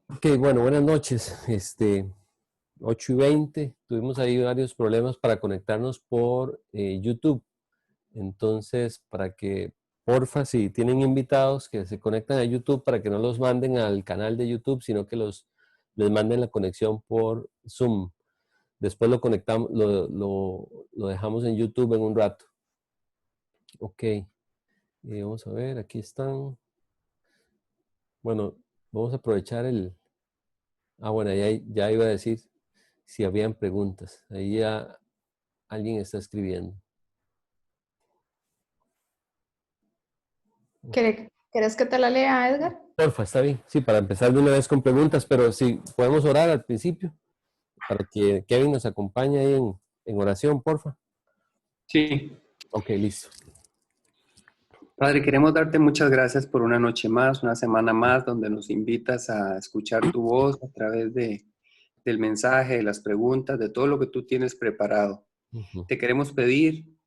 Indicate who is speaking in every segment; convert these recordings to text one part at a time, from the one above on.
Speaker 1: Ok, bueno, buenas noches. 8:20, tuvimos ahí varios problemas para conectarnos por YouTube. Entonces, para que, porfa, si tienen invitados que se conectan a YouTube, para que no los manden al canal de YouTube, sino que les manden la conexión por Zoom. Después lo conectamos, lo dejamos en YouTube en un rato. Ok, vamos a ver, aquí están. Bueno, vamos a aprovechar bueno, ya iba a decir si habían preguntas. Ahí ya alguien está escribiendo.
Speaker 2: ¿Querés que te la lea, Edgar?
Speaker 1: Porfa, está bien. Sí, para empezar de una vez con preguntas, pero sí, podemos orar al principio para que Kevin nos acompañe ahí en oración, porfa.
Speaker 3: Sí,
Speaker 1: Ok, listo.
Speaker 3: Padre, queremos darte muchas gracias por una noche más, una semana más, donde nos invitas a escuchar tu voz a través del mensaje, de las preguntas, de todo lo que tú tienes preparado.
Speaker 1: Ujú.
Speaker 3: Te queremos pedir,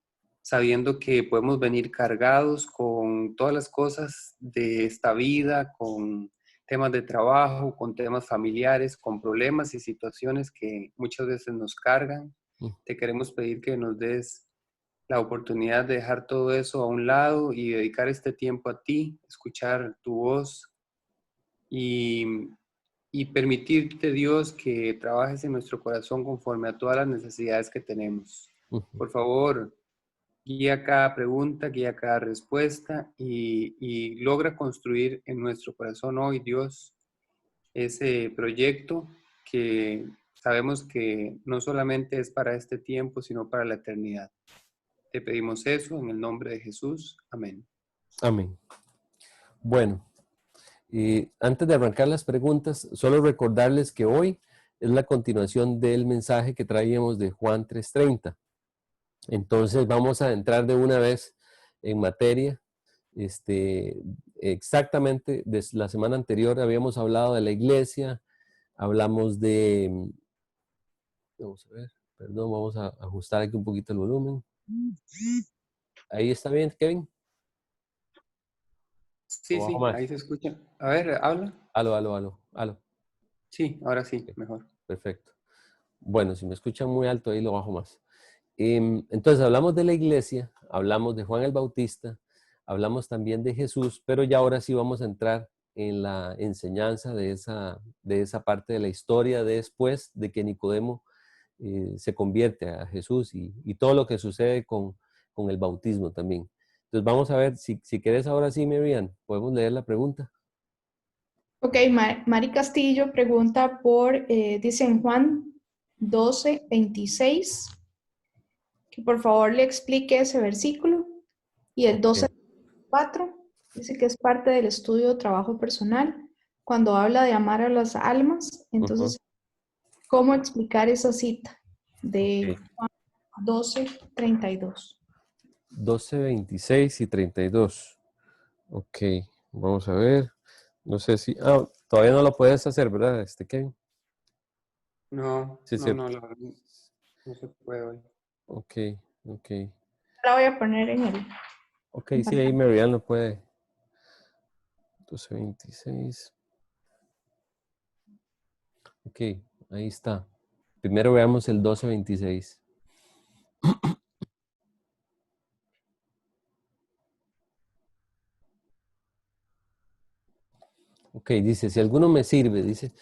Speaker 3: sabiendo que podemos venir cargados con todas las cosas de esta vida, con temas de trabajo, con temas familiares, con problemas y situaciones que muchas veces nos cargan. Te queremos pedir que nos des la oportunidad de dejar todo eso a un lado y dedicar este tiempo a ti, escuchar tu voz y, y permitirte, Dios, que trabajes en nuestro corazón conforme a todas las necesidades que tenemos.
Speaker 1: Ujú.
Speaker 3: Por favor, guía cada pregunta, guía cada respuesta y logra construir en nuestro corazón hoy, Dios, ese proyecto que sabemos que no solamente es para este tiempo, sino para la eternidad. Te pedimos eso en el nombre de Jesús. Amén.
Speaker 1: Amén. Bueno, antes de arrancar las preguntas, solo recordarles que hoy es la continuación del mensaje que traíamos de Juan 3:30. Entonces vamos a entrar de una vez en materia. Exactamente, desde la semana anterior habíamos hablado de la iglesia, hablamos vamos a ver, perdón, vamos a ajustar aquí un poquito el volumen. Ahí está bien, Kevin.
Speaker 3: Sí,
Speaker 1: ¿O bajo
Speaker 3: sí,
Speaker 1: más?
Speaker 3: ahí se escucha. A ver, habla.
Speaker 1: Aló, aló, aló, aló.
Speaker 3: Sí, ahora sí,
Speaker 1: Ok,
Speaker 3: mejor.
Speaker 1: perfecto. Bueno, si me escuchan muy alto, ahí lo bajo más. Entonces hablamos de la iglesia, hablamos de Juan el Bautista, hablamos también de Jesús, pero ya ahora sí vamos a entrar en la enseñanza de esa parte de la historia después de que Nicodemo se convierte a Jesús y todo lo que sucede con el bautismo también. Entonces vamos a ver, si querés ahora sí, Miriam, podemos leer la pregunta.
Speaker 2: Ok, Mari Castillo pregunta dice en Juan 12:26, que por favor le explique ese versículo. Y el
Speaker 1: Ok.
Speaker 2: 12:4 dice que es parte del estudio de trabajo personal. Cuando habla de amar a las almas,
Speaker 1: Ujú.
Speaker 2: entonces, ¿cómo explicar esa cita de
Speaker 1: Ok.
Speaker 2: Juan 12:32?
Speaker 1: 12, 26 y 32. Ok, vamos a ver. No sé si... todavía no lo puedes hacer, ¿verdad, Kevin?
Speaker 3: No,
Speaker 1: Sí,
Speaker 3: no,
Speaker 1: cierto.
Speaker 3: no, la verdad, no se puede hoy.
Speaker 1: Ok, ok.
Speaker 2: La voy a poner
Speaker 1: Ok,
Speaker 2: en
Speaker 1: sí, ahí
Speaker 2: pantalla.
Speaker 1: Marianne lo puede. 12, 26. Ok, ahí está. Primero veamos el 12, 26. Ok, dice, si alguno me sirve, dice,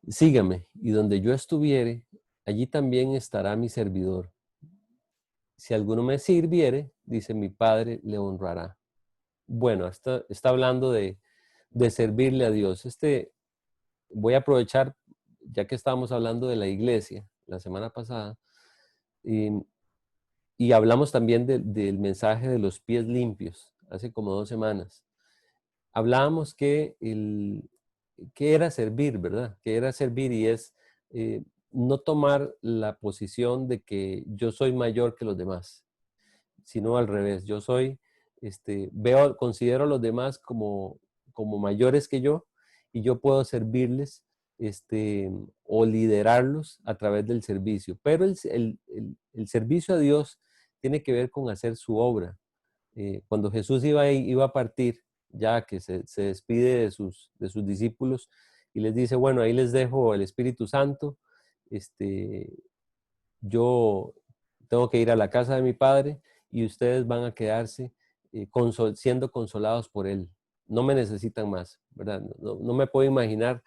Speaker 1: sígame, y donde yo estuviere, allí también estará mi servidor. Si alguno me sirviere, dice, mi Padre le honrará. Bueno, está hablando de servirle a Dios. Voy a aprovechar, ya que estábamos hablando de la iglesia la semana pasada, y, y hablamos también del mensaje de los pies limpios, hace como 2 semanas. Hablábamos que era servir, ¿verdad? Que era servir y es no tomar la posición de que yo soy mayor que los demás, sino al revés. Yo considero a los demás como mayores que yo y yo puedo servirles o liderarlos a través del servicio. Pero el servicio a Dios tiene que ver con hacer su obra. Cuando Jesús iba a partir, ya que se despide de sus discípulos, y les dice, bueno, ahí les dejo el Espíritu Santo, yo tengo que ir a la casa de mi Padre y ustedes van a quedarse siendo consolados por Él. No me necesitan más, ¿verdad? No me puedo imaginar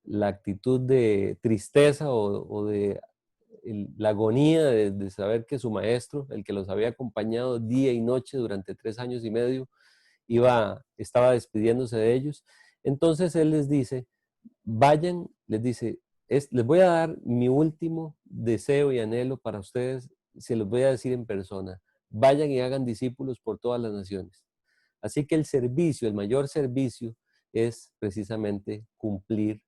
Speaker 1: la actitud de tristeza o de la agonía de saber que su maestro, el que los había acompañado día y noche durante 3 años y medio, estaba despidiéndose de ellos. Entonces Él les dice, vayan, les dice, les voy a dar mi último deseo y anhelo para ustedes, se los voy a decir en persona, vayan y hagan discípulos por todas las naciones. Así que el servicio, el mayor servicio es precisamente cumplir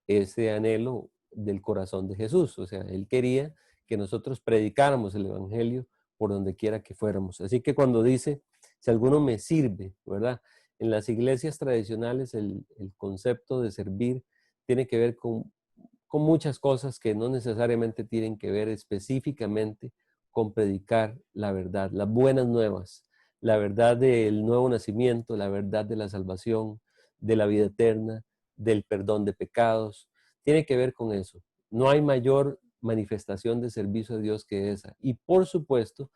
Speaker 1: ese anhelo del corazón de Jesús. O sea, Él quería que nosotros predicáramos el Evangelio por donde quiera que fuéramos. Así que cuando dice, si alguno me sirve, ¿verdad? En las iglesias tradicionales el concepto de servir tiene que ver con muchas cosas que no necesariamente tienen que ver específicamente con predicar la verdad, las buenas nuevas, la verdad del nuevo nacimiento, la verdad de la salvación, de la vida eterna, del perdón de pecados. Tiene que ver con eso. No hay mayor manifestación de servicio a Dios que esa. Y por supuesto,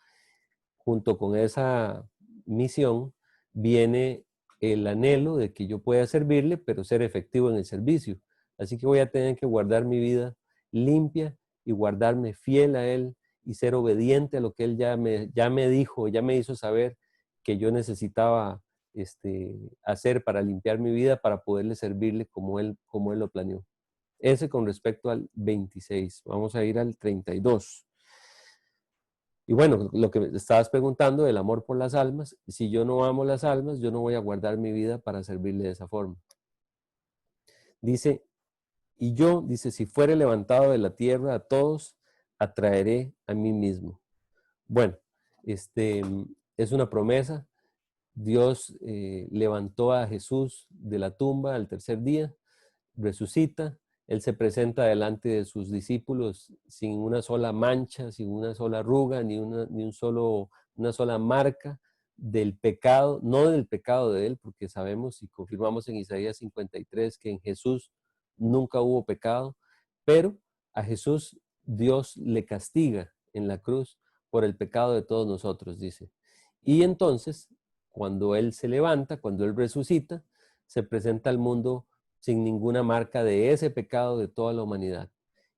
Speaker 1: junto con esa misión, viene el anhelo de que yo pueda servirle, pero ser efectivo en el servicio. Así que voy a tener que guardar mi vida limpia y guardarme fiel a Él y ser obediente a lo que Él ya me dijo, ya me hizo saber que yo necesitaba hacer para limpiar mi vida, para poderle servirle como Él lo planeó. Ese con respecto al 26. Vamos a ir al 32. Y bueno, lo que me estabas preguntando del amor por las almas, si yo no amo las almas, yo no voy a guardar mi vida para servirle de esa forma. Dice, y yo, dice, si fuere levantado de la tierra a todos, atraeré a mí mismo. Bueno, es una promesa. Dios levantó a Jesús de la tumba al tercer día, resucita, Él se presenta delante de sus discípulos sin una sola mancha, sin una sola arruga, una sola marca del pecado, no del pecado de Él, porque sabemos y confirmamos en Isaías 53 que en Jesús nunca hubo pecado, pero a Jesús Dios le castiga en la cruz por el pecado de todos nosotros, dice. Y entonces, cuando Él se levanta, cuando Él resucita, se presenta al mundo sin ninguna marca de ese pecado de toda la humanidad.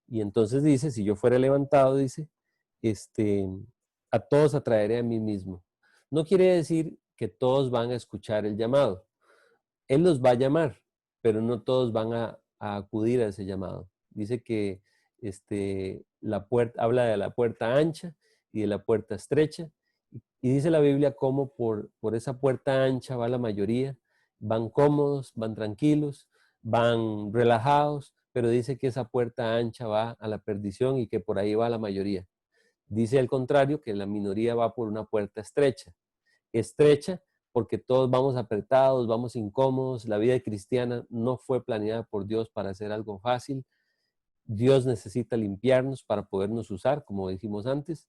Speaker 1: Y entonces dice, si yo fuera levantado, dice, a todos atraeré a mí mismo. No quiere decir que todos van a escuchar el llamado. Él los va a llamar, pero no todos van a acudir a ese llamado. Dice que habla de la puerta ancha y de la puerta estrecha. Y dice la Biblia cómo por esa puerta ancha va la mayoría, van cómodos, van tranquilos, van relajados, pero dice que esa puerta ancha va a la perdición y que por ahí va la mayoría. Dice al contrario que la minoría va por una puerta estrecha. Estrecha porque todos vamos apretados, vamos incómodos. La vida cristiana no fue planeada por Dios para hacer algo fácil. Dios necesita limpiarnos para podernos usar, como dijimos antes,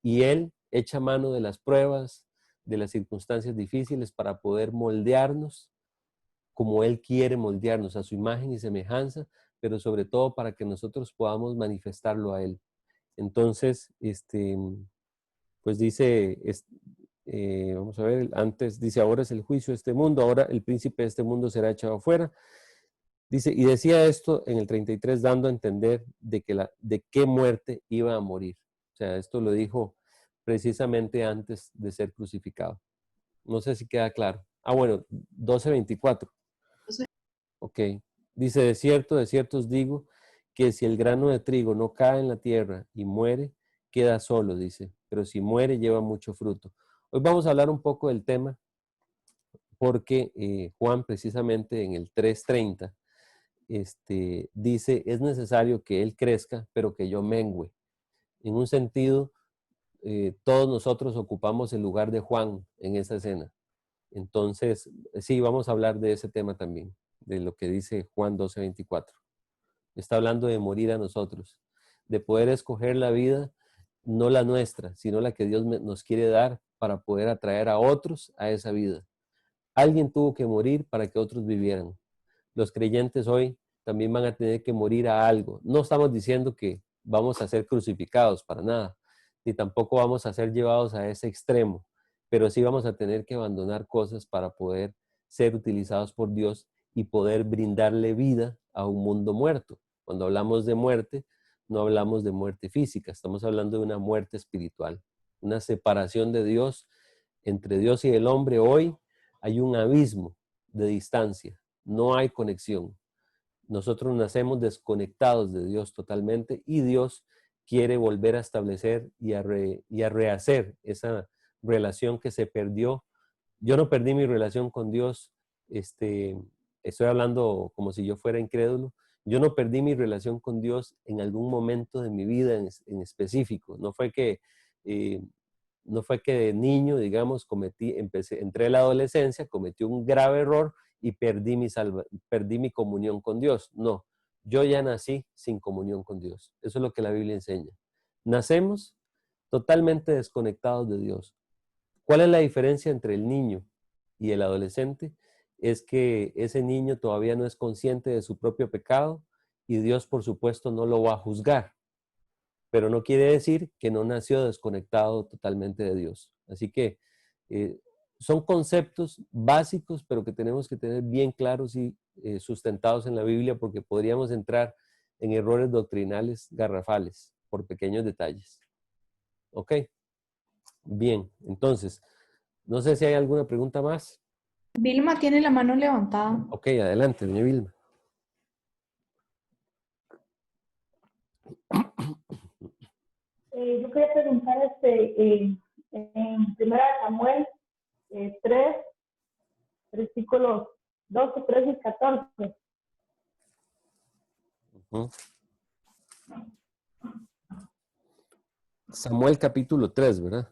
Speaker 1: y Él echa mano de las pruebas, de las circunstancias difíciles para poder moldearnos como Él quiere moldearnos a su imagen y semejanza, pero sobre todo para que nosotros podamos manifestarlo a Él. Entonces, pues dice, vamos a ver, antes dice, ahora es el juicio de este mundo, ahora el príncipe de este mundo será echado afuera. Dice, y decía esto en el 33 dando a entender de qué muerte iba a morir. O sea, esto lo dijo precisamente antes de ser crucificado. No sé si queda claro. Ah, bueno, 12:24. Ok. Dice, de cierto os digo, que si el grano de trigo no cae en la tierra y muere, queda solo, dice. Pero si muere, lleva mucho fruto. Hoy vamos a hablar un poco del tema, porque Juan precisamente en el 3:30 dice, es necesario que Él crezca, pero que yo mengüe. En un sentido, todos nosotros ocupamos el lugar de Juan en esa escena. Entonces, sí, vamos a hablar de ese tema también, de lo que dice Juan 12:24. Está hablando de morir a nosotros, de poder escoger la vida, no la nuestra, sino la que Dios nos quiere dar para poder atraer a otros a esa vida. Alguien tuvo que morir para que otros vivieran. Los creyentes hoy también van a tener que morir a algo. No estamos diciendo que vamos a ser crucificados para nada, ni tampoco vamos a ser llevados a ese extremo, pero sí vamos a tener que abandonar cosas para poder ser utilizados por Dios y poder brindarle vida a un mundo muerto. Cuando hablamos de muerte, no hablamos de muerte física, estamos hablando de una muerte espiritual, una separación de Dios. Entre Dios y el hombre hoy hay un abismo de distancia, no hay conexión. Nosotros nacemos desconectados de Dios totalmente y Dios quiere volver a establecer y a rehacer esa relación que se perdió. Yo no perdí mi relación con Dios, estoy hablando como si yo fuera incrédulo. Yo no perdí mi relación con Dios en algún momento de mi vida en específico. No fue que de niño, digamos, entré en la adolescencia, cometí un grave error y perdí mi comunión con Dios. No, yo ya nací sin comunión con Dios. Eso es lo que la Biblia enseña. Nacemos totalmente desconectados de Dios. ¿Cuál es la diferencia entre el niño y el adolescente? Es que ese niño todavía no es consciente de su propio pecado y Dios, por supuesto, no lo va a juzgar. Pero no quiere decir que no nació desconectado totalmente de Dios. Así que son conceptos básicos, pero que tenemos que tener bien claros y sustentados en la Biblia, porque podríamos entrar en errores doctrinales garrafales por pequeños detalles. ¿Ok? Bien, entonces, no sé si hay alguna pregunta más.
Speaker 2: Vilma tiene la mano levantada.
Speaker 1: Ok, adelante, doña Vilma.
Speaker 4: Yo quería preguntar en 1 Samuel 3, versículos 12, 13 y 14.
Speaker 1: Samuel capítulo 3, ¿verdad?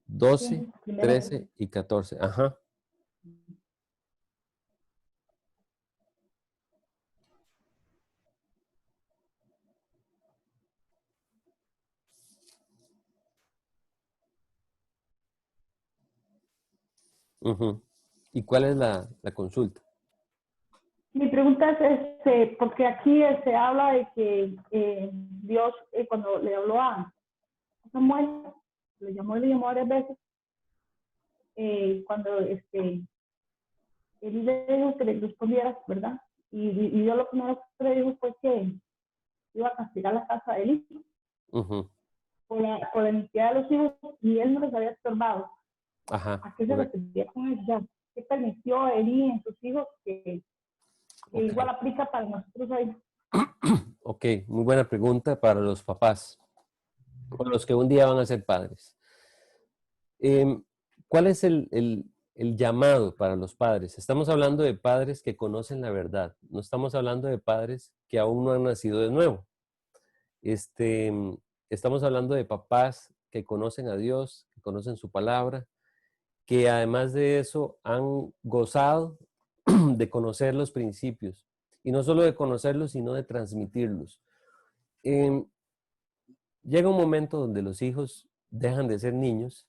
Speaker 1: 12,
Speaker 4: Sí,
Speaker 1: 13 y 14. Ajá. Uh-huh. ¿Y cuál es la consulta?
Speaker 4: Mi pregunta es, porque aquí se habla de que Dios, cuando le habló a Samuel, le llamó varias veces, cuando él le dijo que le respondiera, ¿verdad? Y Dios lo primero que le dijo fue que iba a castigar la casa de Eli
Speaker 1: Uh-huh.
Speaker 4: por la iniquidad de los hijos y él no les había estorbado.
Speaker 1: Ajá.
Speaker 4: ¿A qué se refería con eso? ¿Qué permitió Eli en sus hijos que
Speaker 1: Okay.
Speaker 4: igual aplica para nosotros hoy?
Speaker 1: Ok, muy buena pregunta para los papás, para los que un día van a ser padres. ¿Cuál es el llamado para los padres? Estamos hablando de padres que conocen la verdad, no estamos hablando de padres que aún no han nacido de nuevo. Estamos hablando de papás que conocen a Dios, que conocen su palabra, que además de eso han gozado de conocer los principios, y no solo de conocerlos, sino de transmitirlos. Llega un momento donde los hijos dejan de ser niños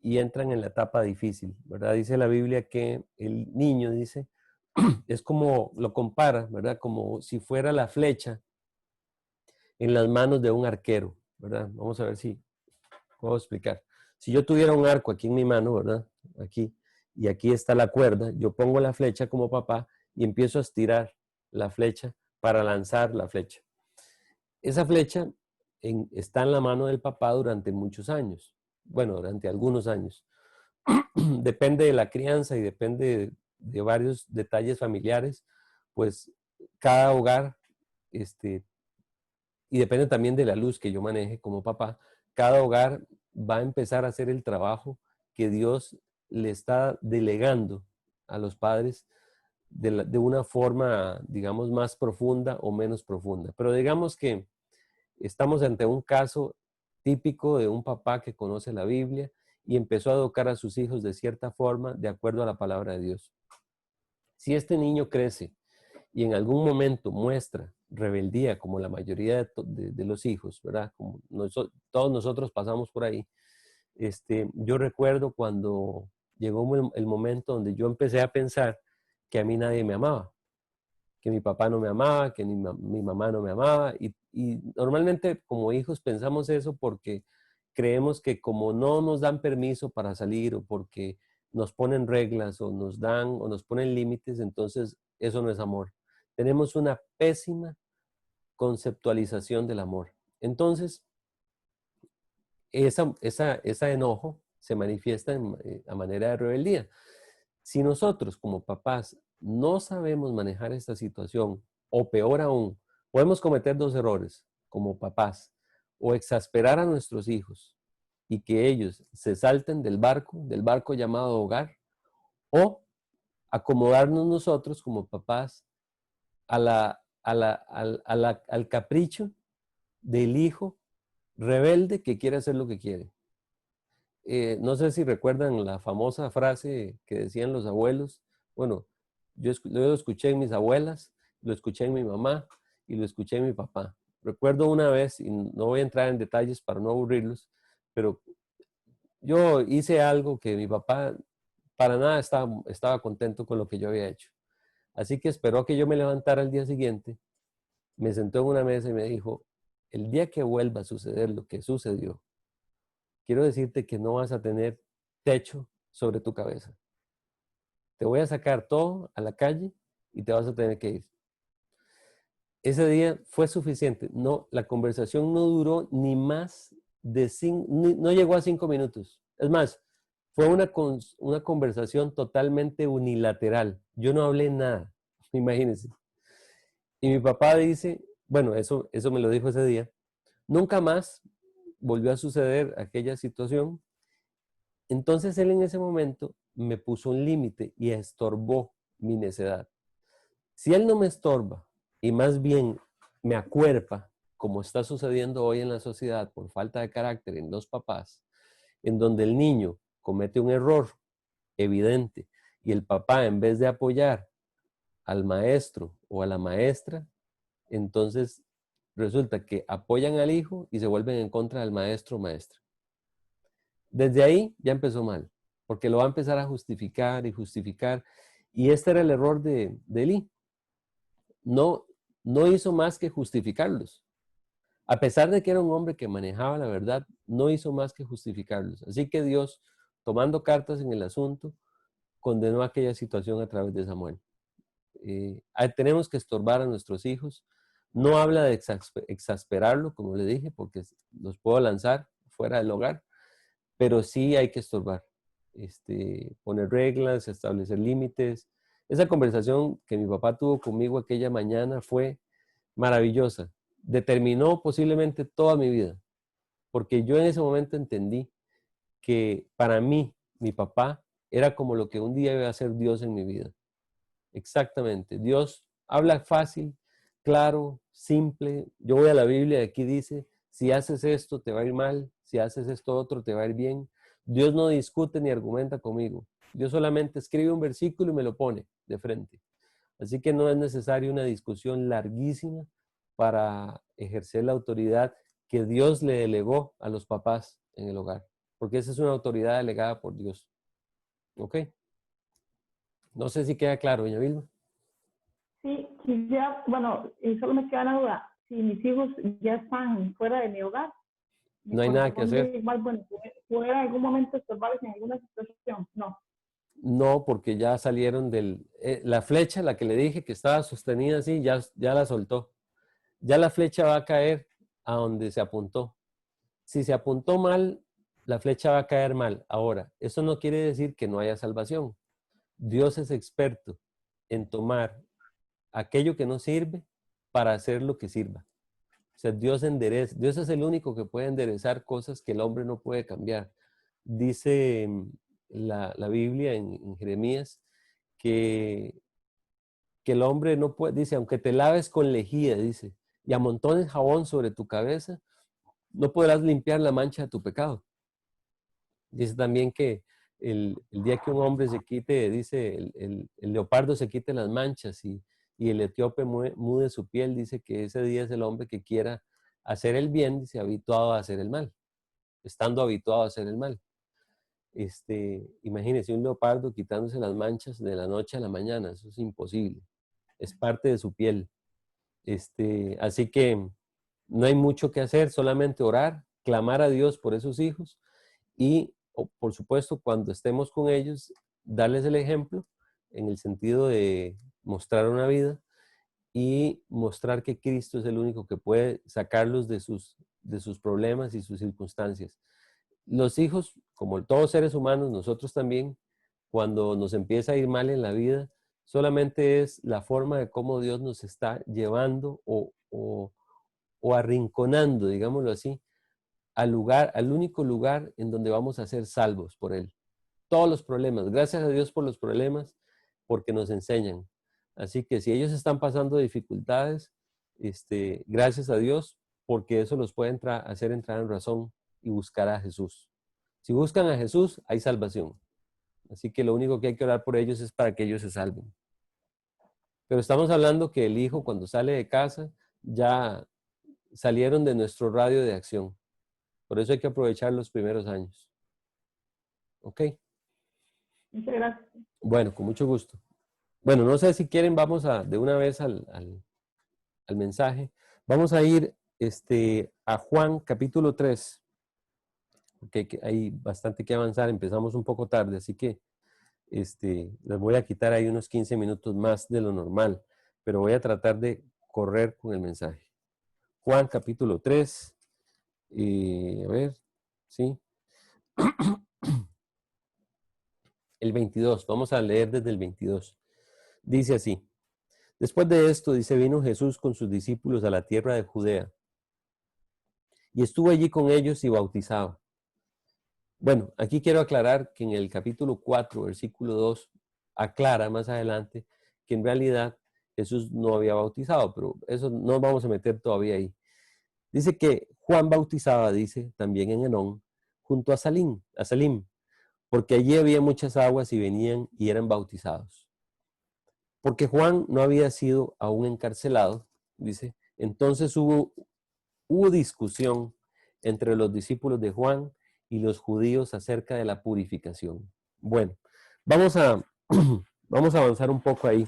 Speaker 1: y entran en la etapa difícil, ¿verdad? Dice la Biblia que el niño, dice, es como, lo compara, ¿verdad? Como si fuera la flecha en las manos de un arquero, ¿verdad? Vamos a ver si puedo explicar. Si yo tuviera un arco aquí en mi mano, ¿verdad? Aquí, y aquí está la cuerda, yo pongo la flecha como papá y empiezo a estirar la flecha para lanzar la flecha. Esa flecha está en la mano del papá durante muchos años, bueno, durante algunos años. Depende de la crianza y depende de varios detalles familiares, pues cada hogar, y depende también de la luz que yo maneje como papá, cada hogar va a empezar a hacer el trabajo que Dios le está delegando a los padres de una forma, digamos, más profunda o menos profunda. Pero digamos que estamos ante un caso típico de un papá que conoce la Biblia y empezó a educar a sus hijos de cierta forma de acuerdo a la palabra de Dios. Si este niño crece y en algún momento muestra rebeldía, como la mayoría de los hijos, ¿verdad? Como todos nosotros pasamos por ahí. Yo recuerdo cuando llegó el momento donde yo empecé a pensar que a mí nadie me amaba. que mi papá no me amaba, que mi mamá no me amaba. Y normalmente como hijos pensamos eso porque creemos que como no nos dan permiso para salir o porque nos ponen reglas o nos dan o nos ponen límites, entonces eso no es amor. Tenemos una pésima conceptualización del amor. Entonces, ese enojo se manifiesta a manera de rebeldía. Si nosotros como papás no sabemos manejar esta situación, o peor aún, podemos cometer dos errores como papás, o exasperar a nuestros hijos y que ellos se salten del barco llamado hogar, o acomodarnos nosotros como papás al capricho del hijo rebelde que quiere hacer lo que quiere. No sé si recuerdan la famosa frase que decían los abuelos. Bueno, yo lo escuché en mis abuelas, lo escuché en mi mamá y lo escuché en mi papá. Recuerdo una vez, y no voy a entrar en detalles para no aburrirlos, pero yo hice algo que mi papá para nada estaba contento con lo que yo había hecho. Así que esperó que yo me levantara al día siguiente, me sentó en una mesa y me dijo, el día que vuelva a suceder lo que sucedió, quiero decirte que no vas a tener techo sobre tu cabeza. Te voy a sacar todo a la calle y te vas a tener que ir. Ese día fue suficiente. No, la conversación no duró ni más de no llegó a 5 minutos. Es más, fue una conversación totalmente unilateral. Yo no hablé nada, imagínense. Y mi papá dice, bueno, eso me lo dijo ese día, nunca más volvió a suceder aquella situación. Entonces él en ese momento me puso un límite y estorbó mi necedad. Si él no me estorba y más bien me acuerpa, como está sucediendo hoy en la sociedad por falta de carácter en los papás, en donde el niño comete un error evidente y el papá en vez de apoyar al maestro o a la maestra, entonces resulta que apoyan al hijo y se vuelven en contra del maestro o maestra. Desde ahí ya empezó mal, porque lo va a empezar a justificar y justificar. Y este era el error de Eli. No hizo más que justificarlos. A pesar de que era un hombre que manejaba la verdad, no hizo más que justificarlos. Así que Dios, tomando cartas en el asunto, condenó aquella situación a través de Samuel. Tenemos que estorbar a nuestros hijos. No habla de exasperarlo, como le dije, porque los puedo lanzar fuera del hogar, pero sí hay que estorbar. Poner reglas, establecer límites. Esa conversación que mi papá tuvo conmigo aquella mañana fue maravillosa. Determinó posiblemente toda mi vida, porque yo en ese momento entendí que para mí, mi papá, era como lo que un día iba a ser Dios en mi vida. Exactamente. Dios habla fácil, claro, simple. Yo voy a la Biblia y aquí dice, si haces esto te va a ir mal, si haces esto otro te va a ir bien. Dios no discute ni argumenta conmigo. Dios solamente escribe un versículo y me lo pone de frente. Así que no es necesaria una discusión larguísima para ejercer la autoridad que Dios le delegó a los papás en el hogar. Porque esa es una autoridad delegada por Dios. ¿Ok? No sé si queda claro, doña Vilma.
Speaker 4: Sí, ya, bueno, solo me queda una duda. Si mis hijos ya están fuera de mi hogar,
Speaker 1: no hay nada que hacer.
Speaker 4: Igual, bueno, ¿puedo en algún momento estorbarles en alguna situación? No.
Speaker 1: No, porque ya salieron la flecha, la que le dije que estaba sostenida así, ya la soltó. Ya la flecha va a caer a donde se apuntó. Si se apuntó mal, la flecha va a caer mal. Ahora, eso no quiere decir que no haya salvación. Dios es experto en tomar aquello que no sirve para hacer lo que sirva. O sea, Dios es el único que puede enderezar cosas que el hombre no puede cambiar. Dice la Biblia en Jeremías que el hombre no puede, dice, aunque te laves con lejía, dice, y amontones jabón sobre tu cabeza, no podrás limpiar la mancha de tu pecado. Dice también que el día que un hombre se quite, dice, el leopardo se quite las manchas y el etíope mude su piel, dice que ese día es el hombre que quiera hacer el bien, dice, habituado a hacer el mal, estando habituado a hacer el mal. Imagínese un leopardo quitándose las manchas de la noche a la mañana, eso es imposible. es parte de su piel. Así que no hay mucho que hacer, solamente orar, clamar a Dios por esos hijos y, por supuesto, cuando estemos con ellos, darles el ejemplo en el sentido de mostrar una vida y mostrar que Cristo es el único que puede sacarlos de sus problemas y sus circunstancias. Los hijos, como todos seres humanos, nosotros también, cuando nos empieza a ir mal en la vida, solamente es la forma de cómo Dios nos está llevando o arrinconando, digámoslo así, al único lugar en donde vamos a ser salvos por Él. Todos los problemas, gracias a Dios por los problemas, porque nos enseñan. Así que si ellos están pasando dificultades, gracias a Dios, porque eso los puede hacer entrar en razón y buscar a Jesús. Si buscan a Jesús, hay salvación. Así que lo único que hay que orar por ellos es para que ellos se salven. Pero estamos hablando que el hijo, cuando sale de casa, ya salieron de nuestro radio de acción. Por eso hay que aprovechar los primeros años. ¿Ok?
Speaker 4: Muchas gracias.
Speaker 1: Bueno, con mucho gusto. Bueno, no sé si quieren, vamos de una vez al mensaje. Vamos a ir a Juan capítulo 3, porque hay bastante que avanzar, empezamos un poco tarde, así que les voy a quitar ahí unos 15 minutos más de lo normal, pero voy a tratar de correr con el mensaje. Juan capítulo 3, a ver, ¿sí? El 22, vamos a leer desde el 22. Dice así: después de esto, dice, vino Jesús con sus discípulos a la tierra de Judea y estuvo allí con ellos y bautizaba. Bueno, aquí quiero aclarar que en el capítulo 4, versículo 2, aclara más adelante que en realidad Jesús no había bautizado, pero eso no vamos a meter todavía ahí. Dice que Juan bautizaba, dice, también en Enón, junto a Salim, porque allí había muchas aguas y venían y eran bautizados. Porque Juan no había sido aún encarcelado, dice, entonces hubo discusión entre los discípulos de Juan y los judíos acerca de la purificación. Bueno, vamos a avanzar un poco ahí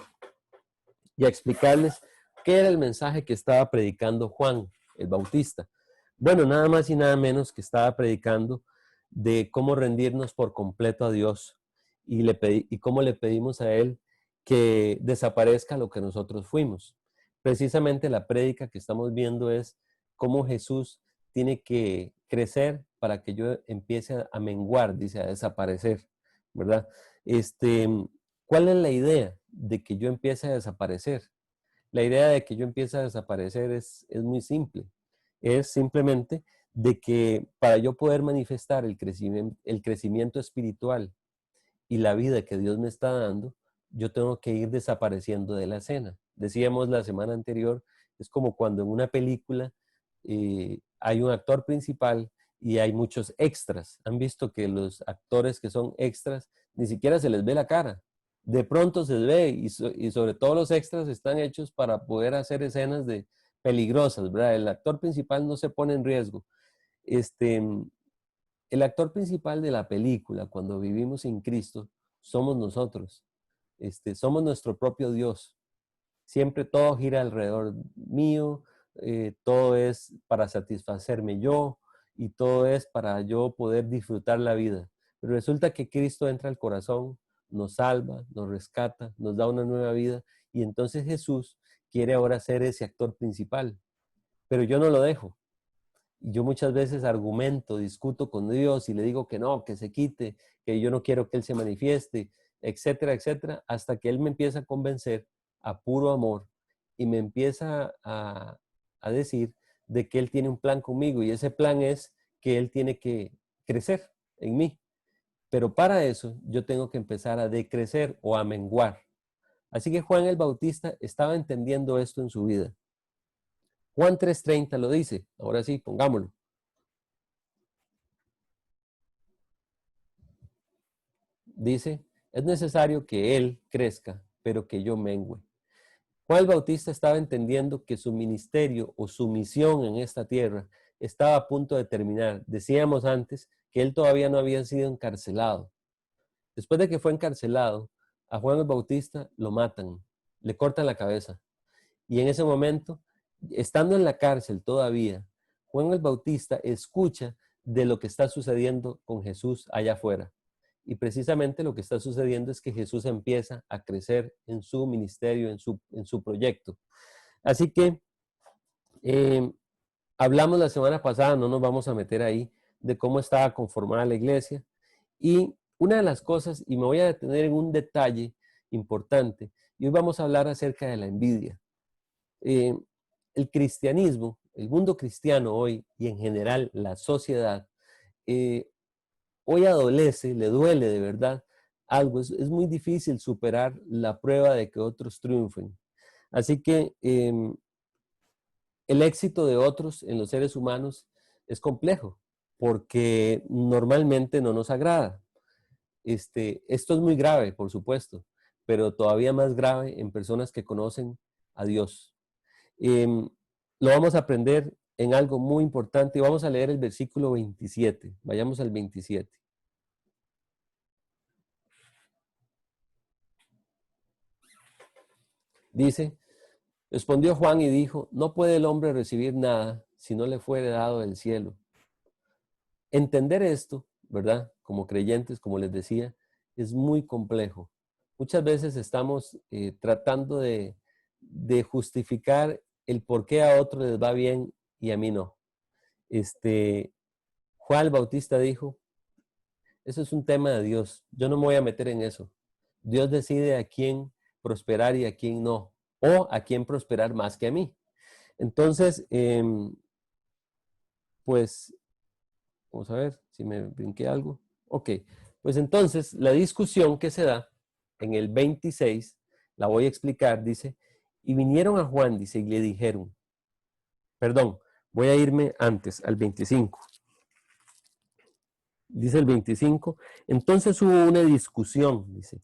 Speaker 1: y a explicarles qué era el mensaje que estaba predicando Juan el Bautista. Bueno, nada más y nada menos que estaba predicando de cómo rendirnos por completo a Dios y cómo le pedimos a Él que desaparezca lo que nosotros fuimos. Precisamente la prédica que estamos viendo es cómo Jesús tiene que crecer para que yo empiece a menguar, dice, a desaparecer, ¿verdad? ¿Cuál es la idea de que yo empiece a desaparecer? La idea de que yo empiece a desaparecer es muy simple. Es simplemente de que para yo poder manifestar el crecimiento espiritual y la vida que Dios me está dando, yo tengo que ir desapareciendo de la escena. Decíamos la semana anterior, es como cuando en una película hay un actor principal y hay muchos extras. Han visto que los actores que son extras ni siquiera se les ve la cara. De pronto se ve y sobre todo los extras están hechos para poder hacer escenas peligrosas, ¿verdad? El actor principal no se pone en riesgo. El actor principal de la película, cuando vivimos sin Cristo, somos nosotros. Somos nuestro propio Dios. Siempre todo gira alrededor mío, todo es para satisfacerme yo y todo es para yo poder disfrutar la vida. Pero resulta que Cristo entra al corazón, nos salva, nos rescata, nos da una nueva vida y entonces Jesús quiere ahora ser ese actor principal. Pero yo no lo dejo. Yo muchas veces argumento, discuto con Dios y le digo que no, que se quite, que yo no quiero que Él se manifieste, etcétera, etcétera, hasta que Él me empieza a convencer a puro amor y me empieza a decir de que Él tiene un plan conmigo y ese plan es que Él tiene que crecer en mí. Pero para eso yo tengo que empezar a decrecer o a menguar. Así que Juan el Bautista estaba entendiendo esto en su vida. Juan 3:30 lo dice. Ahora sí, pongámoslo. Dice, es necesario que Él crezca, pero que yo mengüe. Juan el Bautista estaba entendiendo que su ministerio o su misión en esta tierra estaba a punto de terminar. Decíamos antes que él todavía no había sido encarcelado. Después de que fue encarcelado, a Juan el Bautista lo matan. le cortan la cabeza. Y en ese momento, estando en la cárcel todavía, Juan el Bautista escucha de lo que está sucediendo con Jesús allá afuera. Y precisamente lo que está sucediendo es que Jesús empieza a crecer en su ministerio, en su proyecto. Así que hablamos la semana pasada, no nos vamos a meter ahí, de cómo estaba conformada la iglesia. Y una de las cosas, y me voy a detener en un detalle importante, y hoy vamos a hablar acerca de la envidia. El cristianismo, el mundo cristiano hoy, y en general la sociedad, hoy adolece, le duele de verdad algo. Es muy difícil superar la prueba de que otros triunfen. Así que el éxito de otros en los seres humanos es complejo, porque normalmente no nos agrada. Esto es muy grave, por supuesto, pero todavía más grave en personas que conocen a Dios. Lo vamos a aprender en algo muy importante y vamos a leer el versículo 27. Vayamos al 27. Dice, respondió Juan y dijo, no puede el hombre recibir nada si no le fuere dado del cielo. Entender esto, ¿verdad? Como creyentes, como les decía, es muy complejo. Muchas veces estamos tratando de justificar el por qué a otros les va bien y a mí no. Juan el Bautista dijo, eso es un tema de Dios, yo no me voy a meter en eso. Dios decide a quién prosperar y a quién no, o a quién prosperar más que a mí. Entonces, pues, vamos a ver si me brinqué algo. Ok, pues entonces la discusión que se da en el 26, la voy a explicar, dice, y vinieron a Juan, dice, y le dijeron, perdón, voy a irme antes, al 25. Dice el 25, entonces hubo una discusión, dice,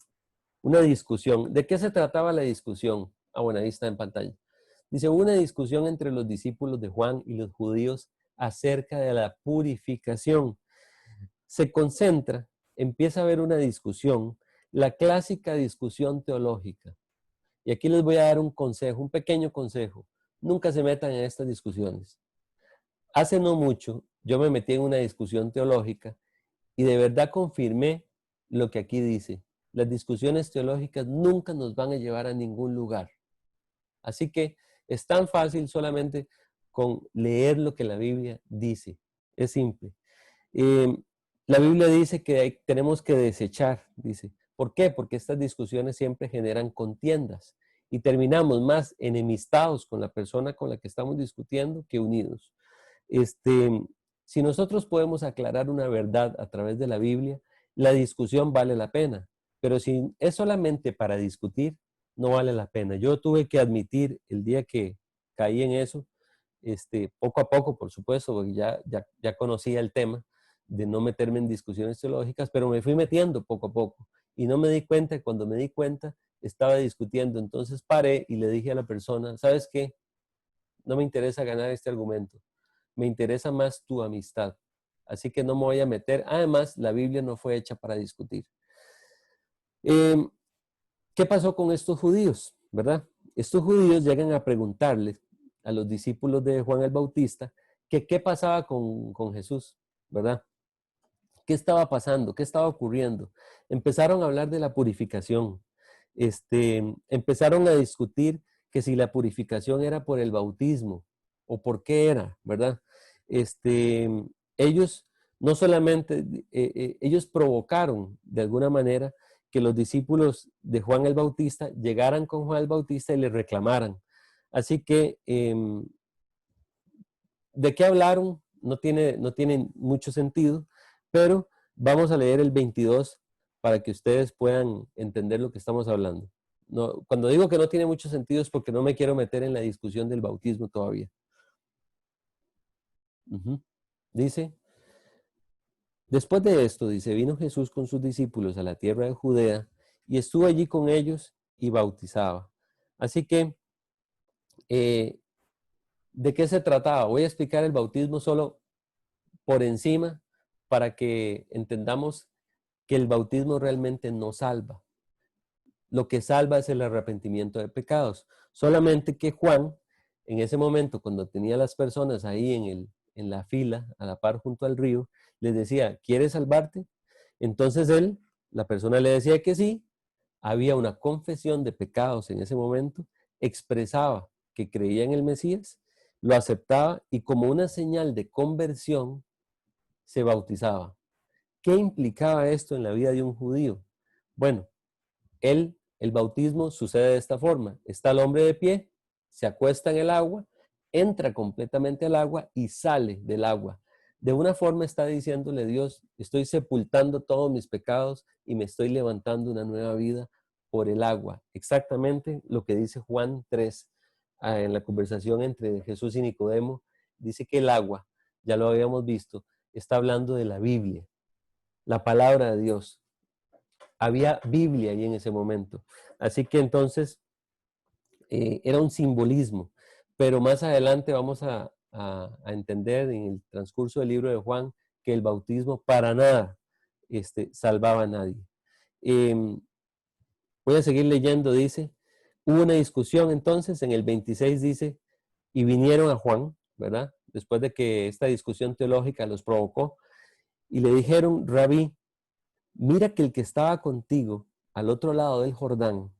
Speaker 1: una discusión. ¿De qué se trataba la discusión? Ah, bueno, ahí está en pantalla. Dice, hubo una discusión entre los discípulos de Juan y los judíos acerca de la purificación. Se concentra, empieza a haber una discusión, la clásica discusión teológica. Y aquí les voy a dar un consejo, un pequeño consejo. Nunca se metan en estas discusiones. Hace no mucho, yo me metí en una discusión teológica y de verdad confirmé lo que aquí dice. Las discusiones teológicas nunca nos van a llevar a ningún lugar. Así que es tan fácil solamente con leer lo que la Biblia dice. Es simple. La Biblia dice que tenemos que desechar, dice. ¿Por qué? Porque estas discusiones siempre generan contiendas y terminamos más enemistados con la persona con la que estamos discutiendo que unidos. Si nosotros podemos aclarar una verdad a través de la Biblia, la discusión vale la pena. Pero si es solamente para discutir, no vale la pena. Yo tuve que admitir el día que caí en eso, poco a poco, por supuesto, porque ya conocía el tema de no meterme en discusiones teológicas, pero me fui metiendo poco a poco y no me di cuenta, y cuando me di cuenta estaba discutiendo. Entonces paré y le dije a la persona, ¿sabes qué? No me interesa ganar este argumento. Me interesa más tu amistad. Así que no me voy a meter. Además, la Biblia no fue hecha para discutir. ¿Qué pasó con estos judíos? ¿Verdad? Estos judíos llegan a preguntarles a los discípulos de Juan el Bautista que qué pasaba con Jesús, ¿verdad? ¿Qué estaba pasando? ¿Qué estaba ocurriendo? Empezaron a hablar de la purificación. Empezaron a discutir que si la purificación era por el bautismo o por qué era, ¿verdad? Ellos no solamente, ellos provocaron de alguna manera que los discípulos de Juan el Bautista llegaran con Juan el Bautista y le reclamaran. Así que, ¿de qué hablaron? No tiene mucho sentido, pero vamos a leer el 22 para que ustedes puedan entender lo que estamos hablando. No, cuando digo que no tiene mucho sentido es porque no me quiero meter en la discusión del bautismo todavía. Dice, después de esto, dice, vino Jesús con sus discípulos a la tierra de Judea y estuvo allí con ellos y bautizaba. Así que, ¿de qué se trataba? Voy a explicar el bautismo solo por encima para que entendamos que el bautismo realmente no salva. lo que salva es el arrepentimiento de pecados. Solamente que Juan, en ese momento, cuando tenía a las personas ahí en la fila, a la par junto al río, les decía, ¿quieres salvarte? Entonces la persona le decía que sí, había una confesión de pecados en ese momento, expresaba que creía en el Mesías, lo aceptaba y como una señal de conversión se bautizaba. ¿Qué implicaba esto en la vida de un judío? Bueno, el bautismo sucede de esta forma. Está el hombre de pie, se acuesta en el agua, entra completamente al agua y sale del agua. De una forma está diciéndole Dios, estoy sepultando todos mis pecados y me estoy levantando una nueva vida por el agua. Exactamente lo que dice Juan 3 en la conversación entre Jesús y Nicodemo. Dice que el agua, ya lo habíamos visto, está hablando de la Biblia, la palabra de Dios. Había Biblia ahí en ese momento. Así que entonces era un simbolismo. Pero más adelante vamos a entender en el transcurso del libro de Juan que el bautismo para nada salvaba a nadie. Voy a seguir leyendo, dice, hubo una discusión entonces, en el 26 dice, y vinieron a Juan, ¿verdad? Después de que esta discusión teológica los provocó, y le dijeron, Rabí, mira que el que estaba contigo al otro lado del Jordán,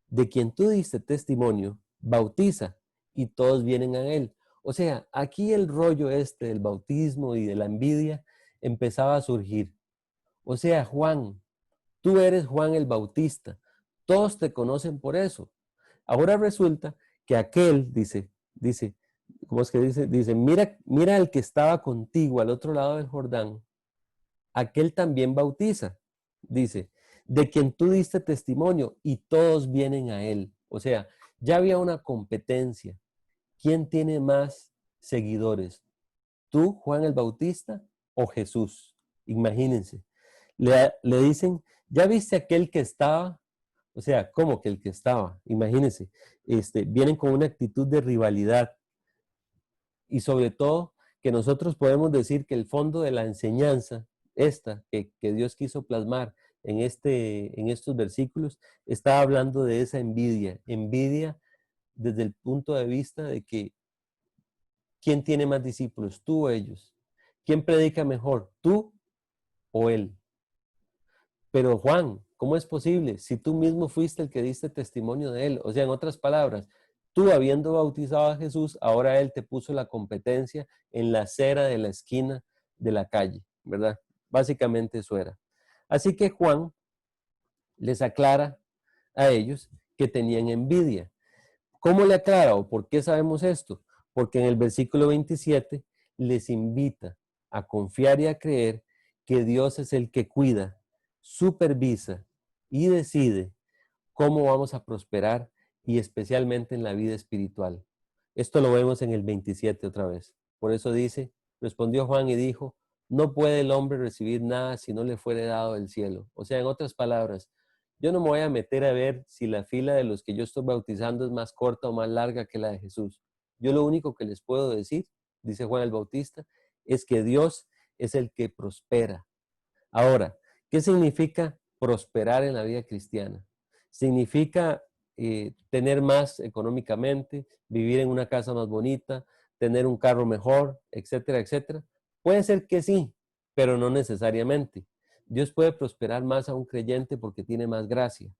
Speaker 1: de quien tú diste testimonio, bautiza y todos vienen a él. O sea, aquí el rollo del bautismo y de la envidia empezaba a surgir. O sea, Juan, tú eres Juan el Bautista, todos te conocen por eso. Ahora resulta que aquel, dice, ¿cómo es que dice? Dice, mira el que estaba contigo al otro lado del Jordán, aquel también bautiza, dice, de quien tú diste testimonio y todos vienen a él. O sea, ya había una competencia. ¿Quién tiene más seguidores? ¿Tú, Juan el Bautista, o Jesús? Imagínense. Le dicen, ¿ya viste aquel que estaba? O sea, ¿cómo que el que estaba? Imagínense. Vienen con una actitud de rivalidad. Y sobre todo, que nosotros podemos decir que el fondo de la enseñanza, que Dios quiso plasmar en estos versículos, está hablando de esa envidia. Envidia desde el punto de vista de que ¿quién tiene más discípulos? ¿Tú o ellos? ¿Quién predica mejor? ¿Tú o él? Pero Juan, ¿cómo es posible? Si tú mismo fuiste el que diste testimonio de él. O sea, en otras palabras, tú habiendo bautizado a Jesús, ahora él te puso la competencia en la acera de la esquina de la calle, ¿verdad? Básicamente eso era. Así que Juan les aclara a ellos que tenían envidia. ¿Cómo le aclara o por qué sabemos esto? Porque en el versículo 27 les invita a confiar y a creer que Dios es el que cuida, supervisa y decide cómo vamos a prosperar y especialmente en la vida espiritual. Esto lo vemos en el 27 otra vez. Por eso dice, respondió Juan y dijo, no puede el hombre recibir nada si no le fuere dado del cielo. O sea, en otras palabras, yo no me voy a meter a ver si la fila de los que yo estoy bautizando es más corta o más larga que la de Jesús. Yo lo único que les puedo decir, dice Juan el Bautista, es que Dios es el que prospera. Ahora, ¿qué significa prosperar en la vida cristiana? Significa tener más económicamente, vivir en una casa más bonita, tener un carro mejor, etcétera, etcétera. Puede ser que sí, pero no necesariamente. Dios puede prosperar más a un creyente porque tiene más gracia.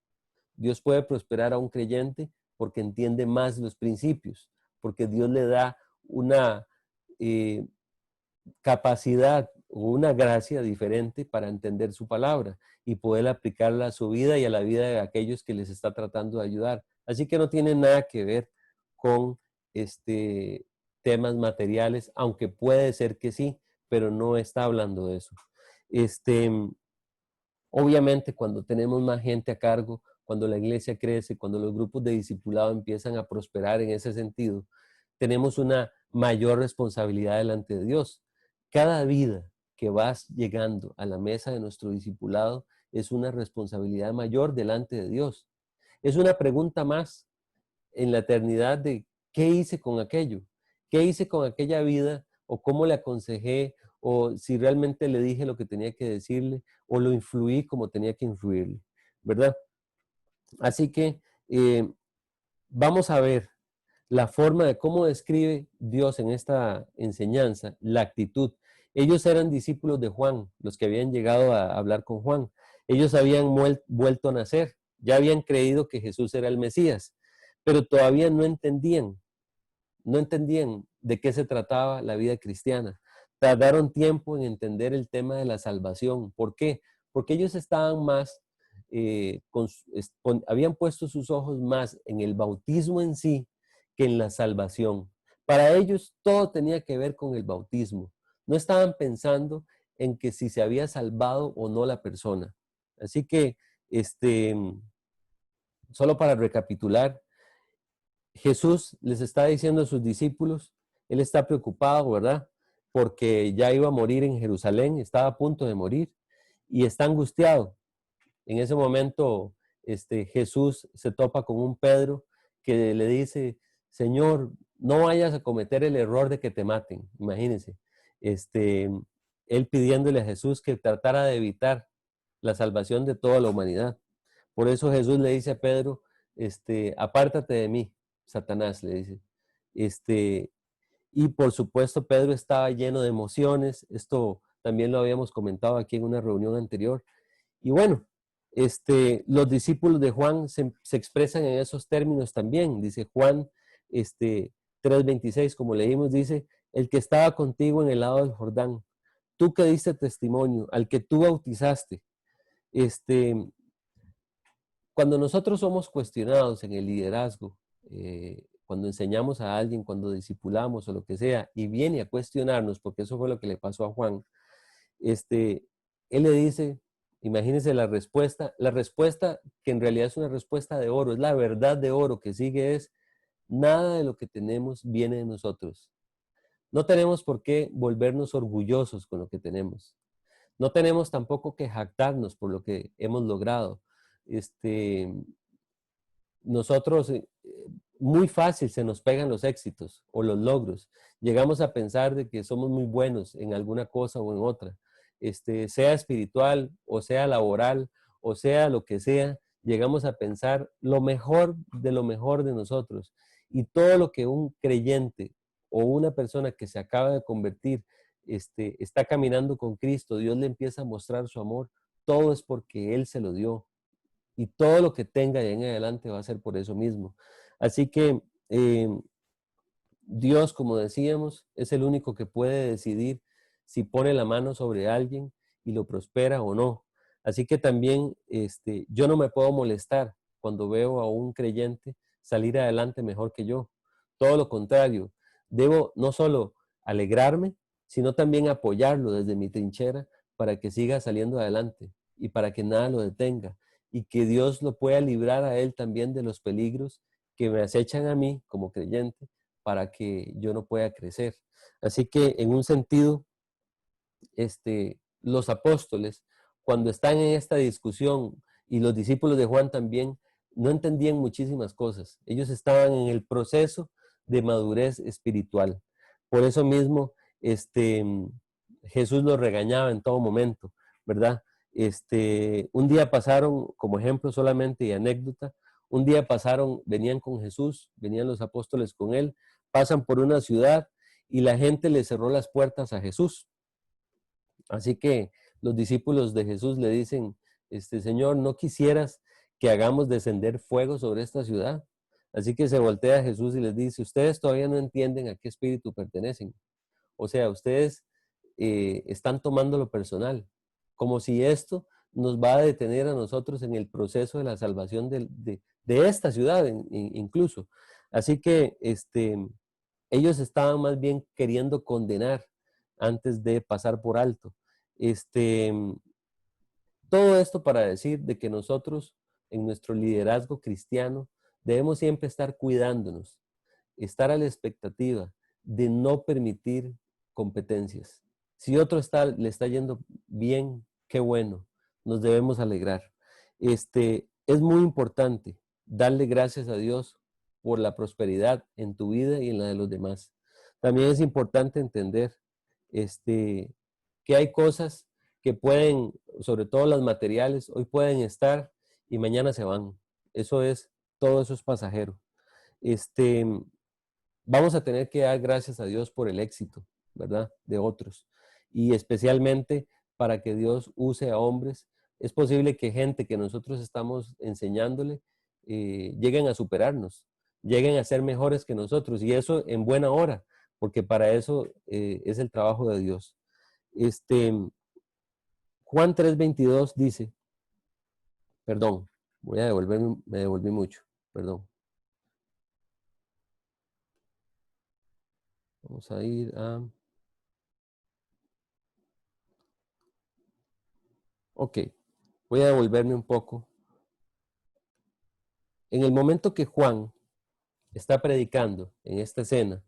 Speaker 1: Dios puede prosperar a un creyente porque entiende más los principios, porque Dios le da una capacidad o una gracia diferente para entender su palabra y poder aplicarla a su vida y a la vida de aquellos que les está tratando de ayudar. Así que no tiene nada que ver con temas materiales, aunque puede ser que sí, pero no está hablando de eso. Obviamente, cuando tenemos más gente a cargo, cuando la iglesia crece, cuando los grupos de discipulado empiezan a prosperar en ese sentido, tenemos una mayor responsabilidad delante de Dios. Cada vida que vas llegando a la mesa de nuestro discipulado es una responsabilidad mayor delante de Dios. Es una pregunta más en la eternidad de ¿qué hice con aquello? ¿Qué hice con aquella vida? ¿O cómo le aconsejé? ¿O si realmente le dije lo que tenía que decirle? ¿O lo influí como tenía que influirle? ¿Verdad? Así que vamos a ver la forma de cómo describe Dios en esta enseñanza, la actitud. Ellos eran discípulos de Juan, los que habían llegado a hablar con Juan. Ellos habían vuelto a nacer, ya habían creído que Jesús era el Mesías, pero todavía no entendían de qué se trataba la vida cristiana. Tardaron tiempo en entender el tema de la salvación. ¿Por qué? Porque ellos estaban más, habían puesto sus ojos más en el bautismo en sí que en la salvación. Para ellos todo tenía que ver con el bautismo. No estaban pensando en que si se había salvado o no la persona. Así que, solo para recapitular, Jesús les está diciendo a sus discípulos, él está preocupado, ¿verdad? Porque ya iba a morir en Jerusalén, estaba a punto de morir y está angustiado. En ese momento, Jesús se topa con un Pedro que le dice, Señor, no vayas a cometer el error de que te maten. Imagínense, él pidiéndole a Jesús que tratara de evitar la salvación de toda la humanidad. Por eso Jesús le dice a Pedro, apártate de mí, Satanás, le dice. Y por supuesto Pedro estaba lleno de emociones, esto también lo habíamos comentado aquí en una reunión anterior. Y bueno, los discípulos de Juan se expresan en esos términos también. Dice Juan 3:26, como leímos, dice, el que estaba contigo en el lado del Jordán, tú que diste testimonio, al que tú bautizaste. Cuando nosotros somos cuestionados en el liderazgo, cuando enseñamos a alguien, cuando discipulamos o lo que sea, y viene a cuestionarnos, porque eso fue lo que le pasó a Juan, él le dice, imagínense la respuesta que en realidad es una respuesta de oro, es la verdad de oro que sigue es, nada de lo que tenemos viene de nosotros. No tenemos por qué volvernos orgullosos con lo que tenemos. No tenemos tampoco que jactarnos por lo que hemos logrado. Nosotros, muy fácil se nos pegan los éxitos o los logros. Llegamos a pensar de que somos muy buenos en alguna cosa o en otra. Sea espiritual o sea laboral o sea lo que sea, llegamos a pensar lo mejor de nosotros. Y todo lo que un creyente o una persona que se acaba de convertir está caminando con Cristo, Dios le empieza a mostrar su amor, todo es porque Él se lo dio. Y todo lo que tenga de en adelante va a ser por eso mismo. Así que Dios, como decíamos, es el único que puede decidir si pone la mano sobre alguien y lo prospera o no. Así que también yo no me puedo molestar cuando veo a un creyente salir adelante mejor que yo. Todo lo contrario, debo no solo alegrarme, sino también apoyarlo desde mi trinchera para que siga saliendo adelante y para que nada lo detenga y que Dios lo pueda librar a él también de los peligros que me acechan a mí como creyente para que yo no pueda crecer. Así que en un sentido, los apóstoles, cuando están en esta discusión, y los discípulos de Juan también, no entendían muchísimas cosas. Ellos estaban en el proceso de madurez espiritual. Por eso mismo, Jesús los regañaba en todo momento, ¿verdad? Un día pasaron, como ejemplo solamente y anécdota, un día pasaron, venían con Jesús, venían los apóstoles con él, pasan por una ciudad y la gente le cerró las puertas a Jesús. Así que los discípulos de Jesús le dicen, Señor, ¿no quisieras que hagamos descender fuego sobre esta ciudad? Así que se voltea a Jesús y les dice, ustedes todavía no entienden a qué espíritu pertenecen. O sea, ustedes están tomando lo personal, como si esto nos va a detener a nosotros en el proceso de la salvación de esta ciudad incluso. Así que ellos estaban más bien queriendo condenar antes de pasar por alto. Todo esto para decir de que nosotros en nuestro liderazgo cristiano debemos siempre estar cuidándonos, estar a la expectativa de no permitir competencias. Si otro le está yendo bien, qué bueno, nos debemos alegrar. Es muy importante darle gracias a Dios por la prosperidad en tu vida y en la de los demás. También es importante entender que hay cosas que pueden, sobre todo las materiales, hoy pueden estar y mañana se van. todo eso es pasajero. Vamos a tener que dar gracias a Dios por el éxito, ¿verdad? De otros. Y especialmente para que Dios use a hombres. Es posible que gente que nosotros estamos enseñándole lleguen a superarnos, lleguen a ser mejores que nosotros. Y eso en buena hora, porque para eso es el trabajo de Dios. Juan 3:22 dice, perdón, me devolví mucho, perdón. Vamos a ir a... Ok, voy a devolverme un poco. En el momento que Juan está predicando en esta escena,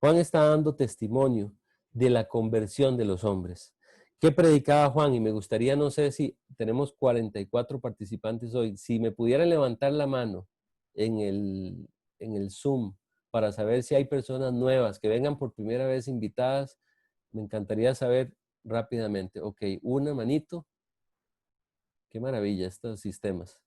Speaker 1: Juan está dando testimonio de la conversión de los hombres. ¿Qué predicaba Juan? Y me gustaría, no sé si tenemos 44 participantes hoy, si me pudieran levantar la mano en el Zoom para saber si hay personas nuevas que vengan por primera vez invitadas, me encantaría saber rápidamente. Ok, una manito. Qué maravilla estos sistemas.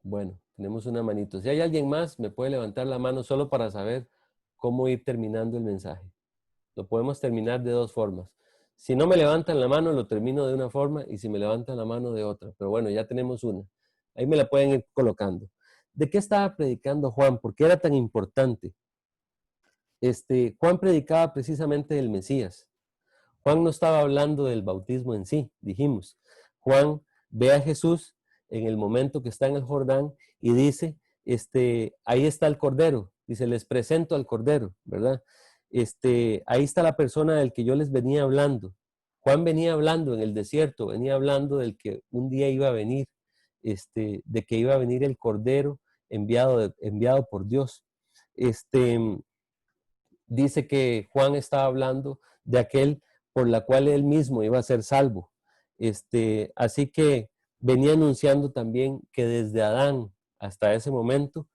Speaker 1: Bueno, tenemos una manito. Si hay alguien más, me puede levantar la mano solo para saber cómo ir terminando el mensaje. Lo podemos terminar de dos formas. Si no me levantan la mano, lo termino de una forma, y si me levantan la mano, de otra. Pero bueno, ya tenemos una. Ahí me la pueden ir colocando. ¿De qué estaba predicando Juan? ¿Por qué era tan importante? Juan predicaba precisamente del Mesías. Juan no estaba hablando del bautismo en sí, dijimos. Juan ve a Jesús en el momento que está en el Jordán y dice, ahí está el Cordero. Dice, les presento al Cordero, ¿verdad? Ahí está la persona del que yo les venía hablando. Juan venía hablando en el desierto, venía hablando del que un día iba a venir, de que iba a venir el Cordero enviado por Dios. Dice que Juan estaba hablando de aquel por la cual él mismo iba a ser salvo. Así que venía anunciando también que desde Adán hasta ese momento,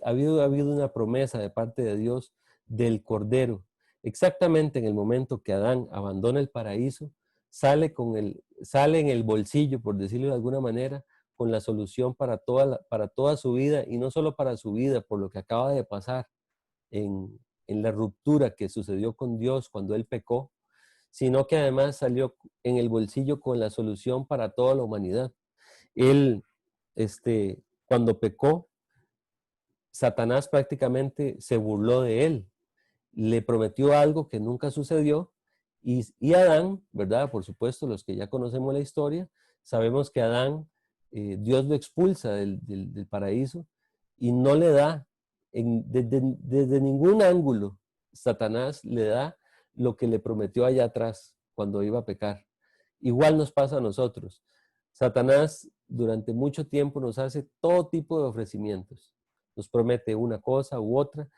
Speaker 1: habido una promesa de parte de Dios del Cordero. Exactamente en el momento que Adán abandona el paraíso, sale en el bolsillo, por decirlo de alguna manera, con la solución para toda su vida, y no solo para su vida, por lo que acaba de pasar en la ruptura que sucedió con Dios cuando él pecó, sino que además salió en el bolsillo con la solución para toda la humanidad. Él, cuando pecó, Satanás prácticamente se burló de él, le prometió algo que nunca sucedió, y Adán, ¿verdad? Por supuesto, los que ya conocemos la historia, sabemos que Adán, Dios lo expulsa del paraíso y no le da, desde ningún ángulo, Satanás le da lo que le prometió allá atrás cuando iba a pecar. Igual nos pasa a nosotros. Satanás durante mucho tiempo nos hace todo tipo de ofrecimientos. Nos promete una cosa u otra.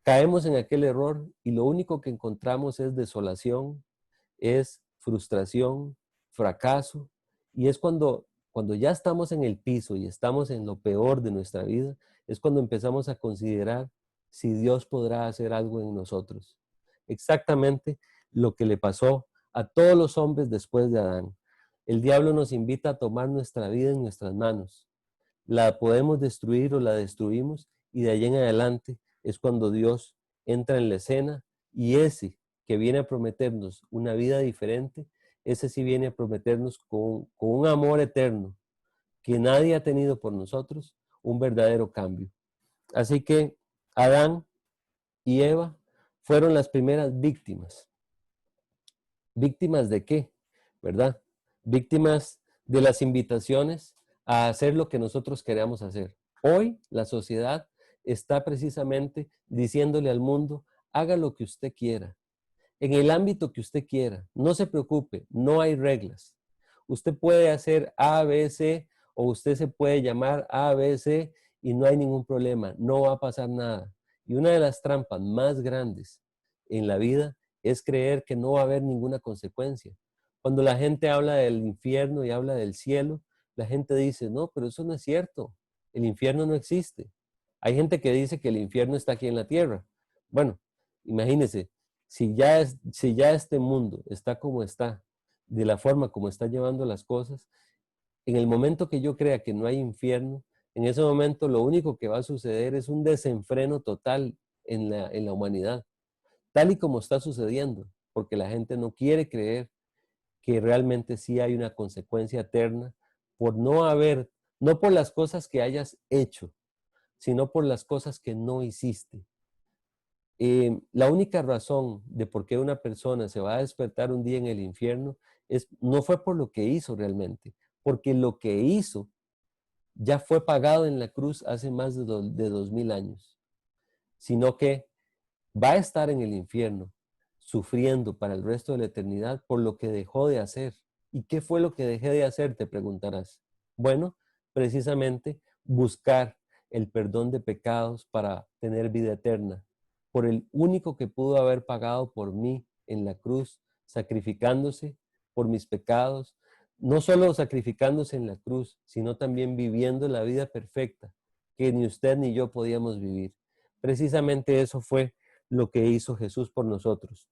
Speaker 1: Caemos en aquel error y lo único que encontramos es desolación, es frustración, fracaso. Y es cuando ya estamos en el piso y estamos en lo peor de nuestra vida, es cuando empezamos a considerar si Dios podrá hacer algo en nosotros. Exactamente lo que le pasó a todos los hombres después de Adán. El diablo nos invita a tomar nuestra vida en nuestras manos. La podemos destruir o la destruimos, y de allí en adelante es cuando Dios entra en la escena, y ese que viene a prometernos una vida diferente, ese sí viene a prometernos con un amor eterno que nadie ha tenido por nosotros, un verdadero cambio. Así que Adán y Eva fueron las primeras víctimas. ¿Víctimas de qué? ¿Verdad? Víctimas de las invitaciones a hacer lo que nosotros queramos hacer. Hoy la sociedad está precisamente diciéndole al mundo, haga lo que usted quiera, en el ámbito que usted quiera, no se preocupe, no hay reglas. Usted puede hacer A, B, C, o usted se puede llamar A, B, C, y no hay ningún problema, no va a pasar nada. Y una de las trampas más grandes en la vida es creer que no va a haber ninguna consecuencia. Cuando la gente habla del infierno y habla del cielo, la gente dice, no, pero eso no es cierto, el infierno no existe. Hay gente que dice que el infierno está aquí en la tierra. Bueno, imagínense, si ya este mundo está como está, de la forma como está llevando las cosas, en el momento que yo crea que no hay infierno, en ese momento lo único que va a suceder es un desenfreno total en la humanidad, tal y como está sucediendo, porque la gente no quiere creer que realmente sí hay una consecuencia eterna por no haber, no por las cosas que hayas hecho, sino por las cosas que no hiciste. La única razón de por qué una persona se va a despertar un día en el infierno no fue por lo que hizo realmente, porque lo que hizo ya fue pagado en la cruz hace más de 2000 años, sino que va a estar en el infierno sufriendo para el resto de la eternidad por lo que dejó de hacer. ¿Y qué fue lo que dejé de hacer? Te preguntarás. Bueno, precisamente buscar el perdón de pecados para tener vida eterna, por el único que pudo haber pagado por mí en la cruz, sacrificándose por mis pecados, no solo sacrificándose en la cruz, sino también viviendo la vida perfecta que ni usted ni yo podíamos vivir. Precisamente eso fue lo que hizo Jesús por nosotros.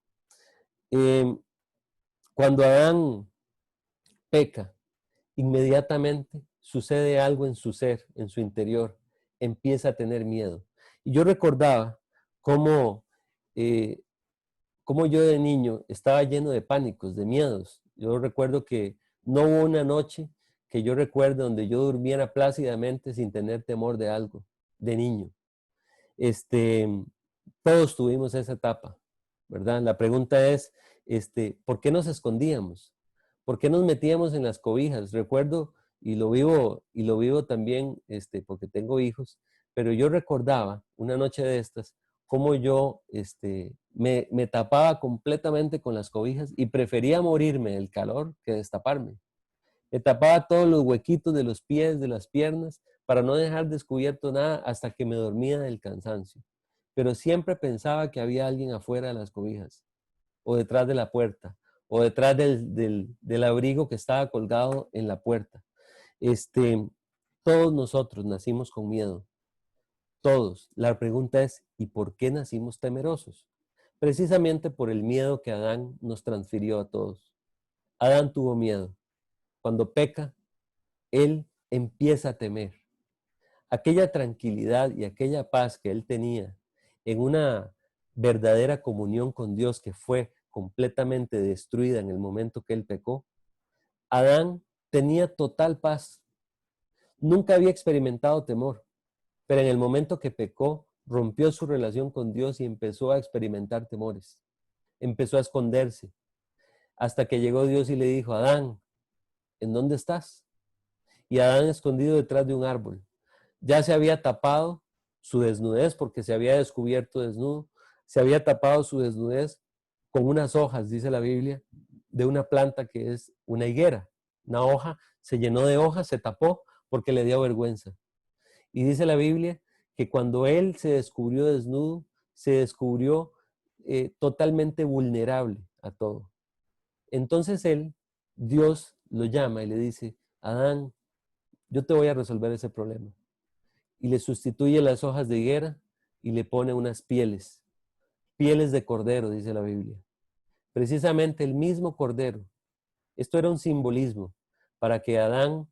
Speaker 1: Cuando Adán peca, inmediatamente sucede algo en su ser, en su interior, empieza a tener miedo. Y yo recordaba cómo yo de niño estaba lleno de pánicos, de miedos. Yo recuerdo que no hubo una noche que yo recuerde donde yo durmiera plácidamente sin tener temor de algo, de niño. Todos tuvimos esa etapa, ¿verdad? La pregunta es, ¿por qué nos escondíamos? ¿Por qué nos metíamos en las cobijas? Recuerdo, y lo vivo también, porque tengo hijos, pero yo recordaba una noche de estas, cómo yo me tapaba completamente con las cobijas y prefería morirme del calor que destaparme. Me tapaba todos los huequitos de los pies, de las piernas, para no dejar descubierto nada hasta que me dormía del cansancio. Pero siempre pensaba que había alguien afuera de las cobijas, o detrás de la puerta, o detrás del abrigo que estaba colgado en la puerta. Todos nosotros nacimos con miedo, todos. La pregunta es, ¿y por qué nacimos temerosos? Precisamente por el miedo que Adán nos transfirió a todos. Adán tuvo miedo. Cuando peca, él empieza a temer. Aquella tranquilidad y aquella paz que él tenía en una verdadera comunión con Dios que fue completamente destruida en el momento que él pecó, Adán tenía total paz. Nunca había experimentado temor, pero en el momento que pecó, rompió su relación con Dios y empezó a experimentar temores. Empezó a esconderse, hasta que llegó Dios y le dijo, Adán, ¿en dónde estás? Y Adán escondido detrás de un árbol. Ya se había tapado su desnudez porque se había descubierto desnudo, se había tapado su desnudez con unas hojas, dice la Biblia, de una planta que es una higuera. Una hoja se llenó de hojas, se tapó porque le dio vergüenza. Y dice la Biblia que cuando él se descubrió desnudo, se descubrió totalmente vulnerable a todo. Entonces Dios lo llama y le dice, Adán, yo te voy a resolver ese problema. Y le sustituye las hojas de higuera y le pone unas pieles de cordero, dice la Biblia. Precisamente el mismo cordero. Esto era un simbolismo para que Adán,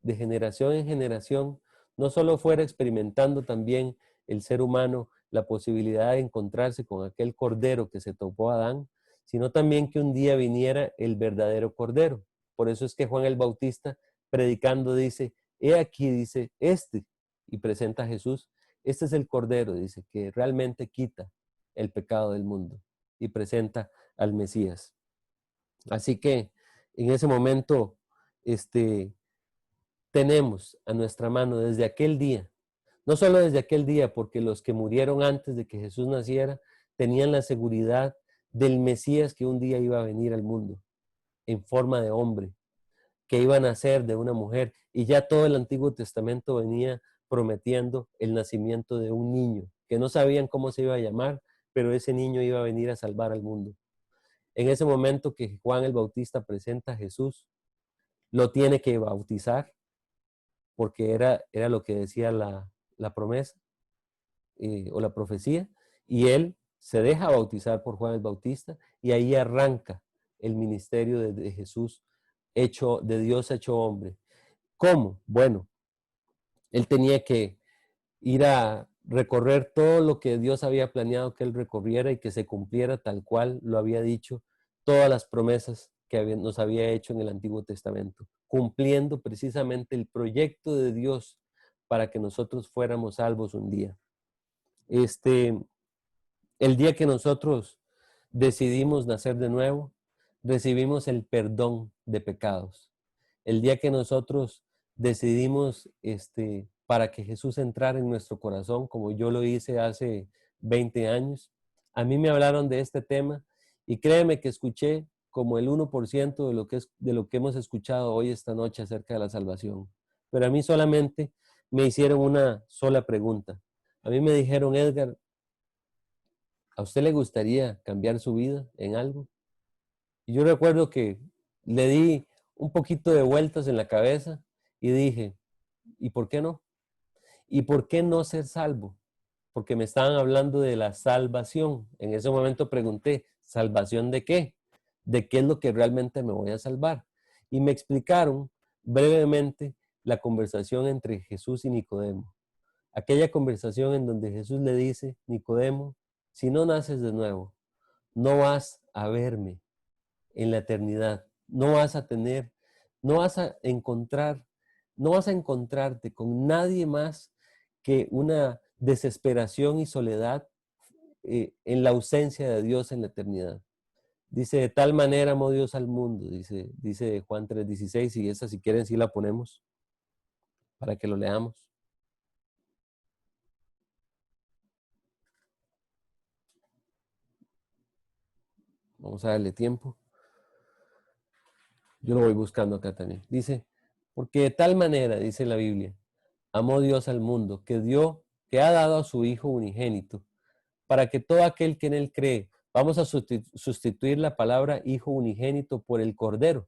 Speaker 1: de generación en generación, no solo fuera experimentando también el ser humano la posibilidad de encontrarse con aquel cordero que se topó a Adán, sino también que un día viniera el verdadero cordero. Por eso es que Juan el Bautista, predicando, dice, he aquí, dice, y presenta a Jesús, este es el cordero, dice, que realmente quita el pecado del mundo, y presenta al Mesías. Así que en ese momento, tenemos a nuestra mano desde aquel día, no solo desde aquel día, porque los que murieron antes de que Jesús naciera tenían la seguridad del Mesías que un día iba a venir al mundo en forma de hombre, que iba a nacer de una mujer, y ya todo el Antiguo Testamento venía prometiendo el nacimiento de un niño, que no sabían cómo se iba a llamar, pero ese niño iba a venir a salvar al mundo. En ese momento que Juan el Bautista presenta a Jesús, lo tiene que bautizar, porque era lo que decía la promesa o la profecía, y él se deja bautizar por Juan el Bautista, y ahí arranca el ministerio de Jesús, de Dios hecho hombre. ¿Cómo? Bueno, él tenía que ir a recorrer todo lo que Dios había planeado que él recorriera y que se cumpliera tal cual lo había dicho, todas las promesas que nos había hecho en el Antiguo Testamento, cumpliendo precisamente el proyecto de Dios para que nosotros fuéramos salvos un día. El día que nosotros decidimos nacer de nuevo, recibimos el perdón de pecados. El día que nosotros decidimos para que Jesús entrara en nuestro corazón, como yo lo hice hace 20 años, a mí me hablaron de este tema y créeme que escuché como el 1% de lo que hemos escuchado hoy esta noche acerca de la salvación. Pero a mí solamente me hicieron una sola pregunta. A mí me dijeron, Edgar, ¿a usted le gustaría cambiar su vida en algo? Y yo recuerdo que le di un poquito de vueltas en la cabeza y dije, ¿y por qué no? ¿Y por qué no ser salvo? Porque me estaban hablando de la salvación. En ese momento pregunté, ¿salvación de qué? ¿De qué es lo que realmente me voy a salvar? Y me explicaron brevemente la conversación entre Jesús y Nicodemo. Aquella conversación en donde Jesús le dice, Nicodemo, si no naces de nuevo, no vas a verme en la eternidad. No vas a tener, no vas a encontrar, no vas a encontrarte con nadie más que una desesperación y soledad en la ausencia de Dios en la eternidad. Dice, de tal manera amó Dios al mundo, dice Juan 3:16, y esa si quieren sí la ponemos para que lo leamos. Vamos a darle tiempo. Yo lo voy buscando acá también. Dice, porque de tal manera, dice la Biblia, amó Dios al mundo, que ha dado a su Hijo unigénito, para que todo aquel que en él cree, vamos a sustituir la palabra Hijo unigénito por el Cordero,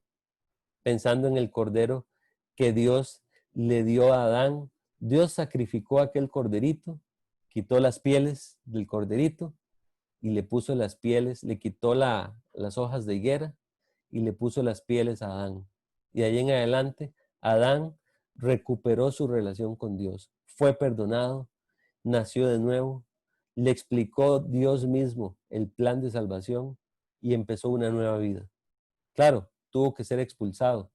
Speaker 1: pensando en el Cordero que Dios le dio a Adán. Dios sacrificó aquel corderito, quitó las pieles del corderito y le puso las pieles, le quitó las hojas de higuera y le puso las pieles a Adán. Y de ahí en adelante, Adán recuperó su relación con Dios, fue perdonado, nació de nuevo, le explicó Dios mismo el plan de salvación y empezó una nueva vida. Claro, tuvo que ser expulsado,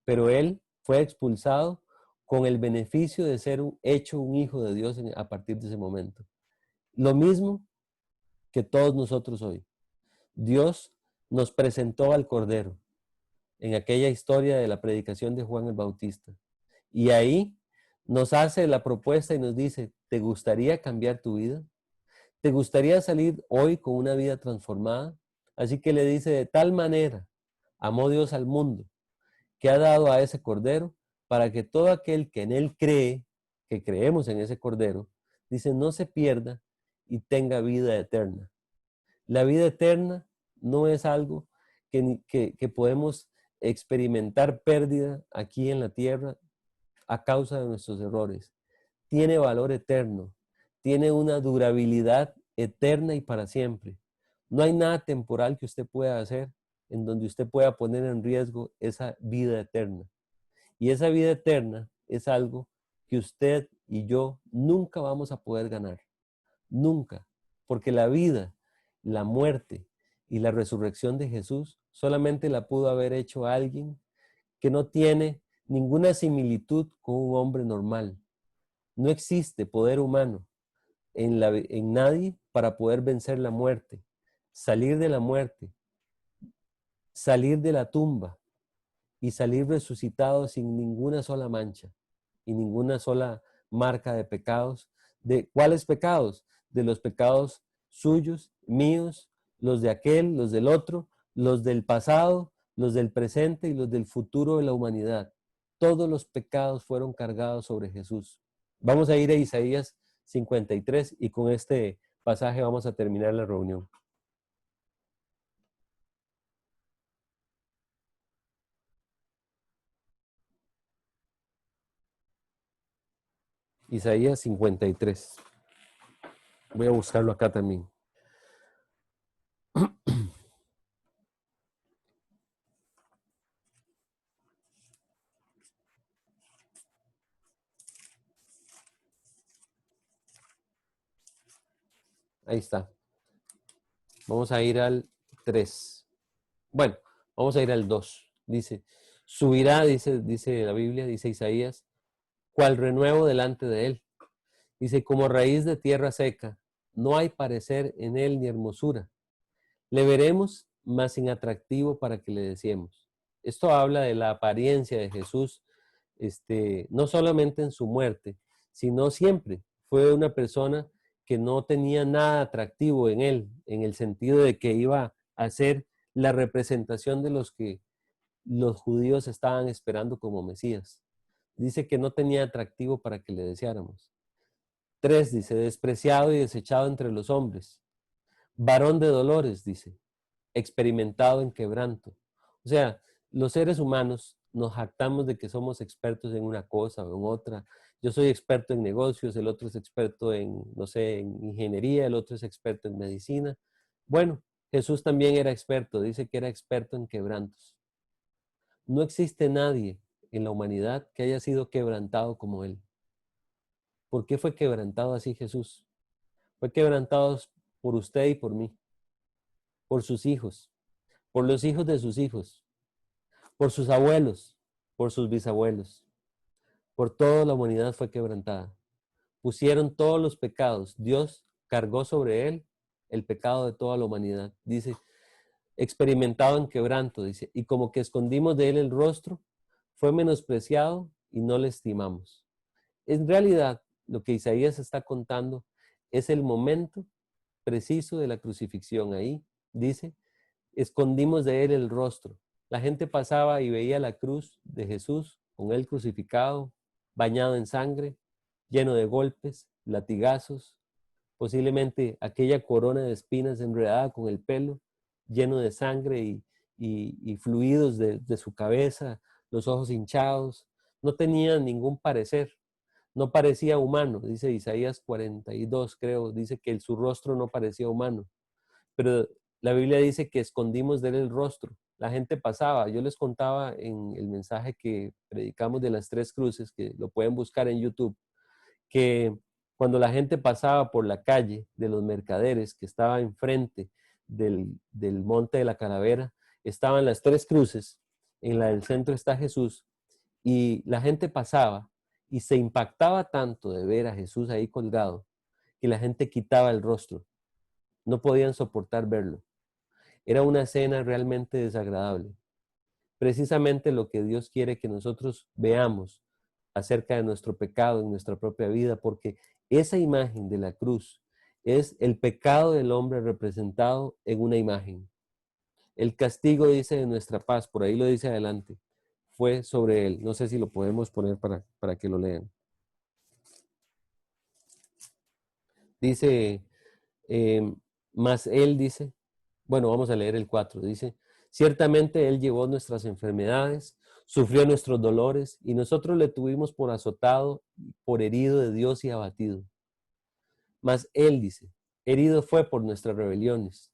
Speaker 1: pero él fue expulsado con el beneficio de ser hecho un hijo de Dios a partir de ese momento. Lo mismo que todos nosotros hoy. Dios nos presentó al Cordero en aquella historia de la predicación de Juan el Bautista. Y ahí nos hace la propuesta y nos dice, ¿te gustaría cambiar tu vida? ¿Te gustaría salir hoy con una vida transformada? Así que le dice, de tal manera amó Dios al mundo, que ha dado a ese Cordero, para que todo aquel que en él cree, que creemos en ese Cordero, dice, no se pierda y tenga vida eterna. La vida eterna no es algo que podemos experimentar pérdida aquí en la tierra a causa de nuestros errores. Tiene valor eterno, tiene una durabilidad eterna y para siempre. No hay nada temporal que usted pueda hacer en donde usted pueda poner en riesgo esa vida eterna. Y esa vida eterna es algo que usted y yo nunca vamos a poder ganar. Nunca. Porque la vida, la muerte y la resurrección de Jesús solamente la pudo haber hecho alguien que no tiene ninguna similitud con un hombre normal. No existe poder humano en nadie para poder vencer la muerte, salir de la muerte, salir de la tumba y salir resucitado sin ninguna sola mancha y ninguna sola marca de pecados. ¿De cuáles pecados? De los pecados suyos, míos, los de aquel, los del otro, los del pasado, los del presente y los del futuro de la humanidad. Todos los pecados fueron cargados sobre Jesús. Vamos a ir a Isaías 53 y con este pasaje vamos a terminar la reunión. Isaías 53. Voy a buscarlo acá también. Ahí está. Vamos a ir al 3. Bueno, vamos a ir al 2. Dice, subirá, dice la Biblia, dice Isaías, cual renuevo delante de él. Dice, como raíz de tierra seca, no hay parecer en él ni hermosura. Le veremos, mas sin atractivo para que le deseemos. Esto habla de la apariencia de Jesús, no solamente en su muerte, sino siempre. Fue una persona que no tenía nada atractivo en él, en el sentido de que iba a ser la representación de los que los judíos estaban esperando como Mesías. Dice que no tenía atractivo para que le deseáramos. 3, dice, despreciado y desechado entre los hombres. Varón de dolores, dice, experimentado en quebranto. O sea, los seres humanos nos jactamos de que somos expertos en una cosa o en otra. Yo soy experto en negocios, el otro es experto en, no sé, en ingeniería, el otro es experto en medicina. Bueno, Jesús también era experto, dice que era experto en quebrantos. No existe nadie en la humanidad que haya sido quebrantado como él. ¿Por qué fue quebrantado así Jesús? Fue quebrantado por usted y por mí, por sus hijos, por los hijos de sus hijos, por sus abuelos, por sus bisabuelos, por toda la humanidad fue quebrantada. Pusieron todos los pecados. Dios cargó sobre él el pecado de toda la humanidad. Dice, experimentado en quebranto, dice, y como que escondimos de él el rostro, fue menospreciado y no le estimamos. En realidad, lo que Isaías está contando es el momento preciso de la crucifixión. Ahí dice, escondimos de él el rostro. La gente pasaba y veía la cruz de Jesús con él crucificado, bañado en sangre, lleno de golpes, latigazos, posiblemente aquella corona de espinas enredada con el pelo, lleno de sangre y fluidos de su cabeza, los ojos hinchados. No tenía ningún parecer, no parecía humano, dice Isaías 42, creo, dice que su rostro no parecía humano, pero la Biblia dice que escondimos de él el rostro. La gente pasaba, yo les contaba en el mensaje que predicamos de las 3 cruces, que lo pueden buscar en YouTube, que cuando la gente pasaba por la calle de los mercaderes que estaba enfrente del monte de la calavera, estaban las 3 cruces, en la del centro está Jesús, y la gente pasaba y se impactaba tanto de ver a Jesús ahí colgado, que la gente quitaba el rostro, no podían soportar verlo. Era una escena realmente desagradable. Precisamente lo que Dios quiere que nosotros veamos acerca de nuestro pecado en nuestra propia vida, porque esa imagen de la cruz es el pecado del hombre representado en una imagen. El castigo, dice, de nuestra paz, por ahí lo dice adelante, fue sobre él. No sé si lo podemos poner para que lo lean. Dice, más él dice, bueno, vamos a leer el 4, dice, ciertamente él llevó nuestras enfermedades, sufrió nuestros dolores, y nosotros le tuvimos por azotado, por herido de Dios y abatido. Mas él dice, herido fue por nuestras rebeliones,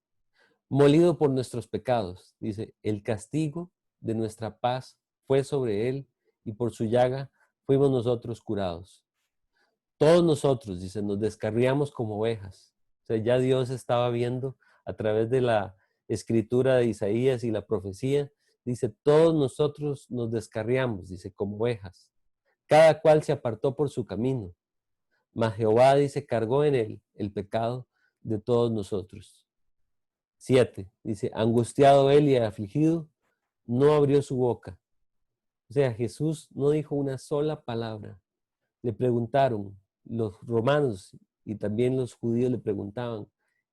Speaker 1: molido por nuestros pecados. Dice, el castigo de nuestra paz fue sobre él, y por su llaga fuimos nosotros curados. Todos nosotros, dice, nos descarriamos como ovejas. O sea, ya Dios estaba viendo a través de la escritura de Isaías y la profecía, dice, todos nosotros nos descarriamos, dice, como ovejas. Cada cual se apartó por su camino. Mas Jehová, dice, cargó en él el pecado de todos nosotros. 7, dice, angustiado él y afligido, no abrió su boca. O sea, Jesús no dijo una sola palabra. Le preguntaron, los romanos y también los judíos le preguntaban,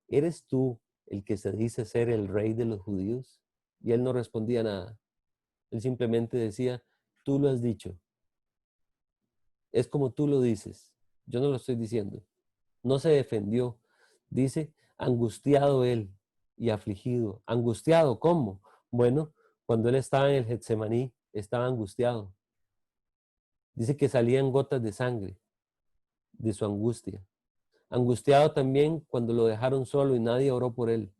Speaker 1: ¿eres tú el que se dice ser el rey de los judíos? Y él no respondía nada. Él simplemente decía, tú lo has dicho. Es como tú lo dices. Yo no lo estoy diciendo. No se defendió. Dice, angustiado él y afligido. ¿Angustiado cómo? Bueno, cuando él estaba en el Getsemaní, estaba angustiado. Dice que salían gotas de sangre de su angustia. Angustiado también cuando lo dejaron solo y nadie oró por él.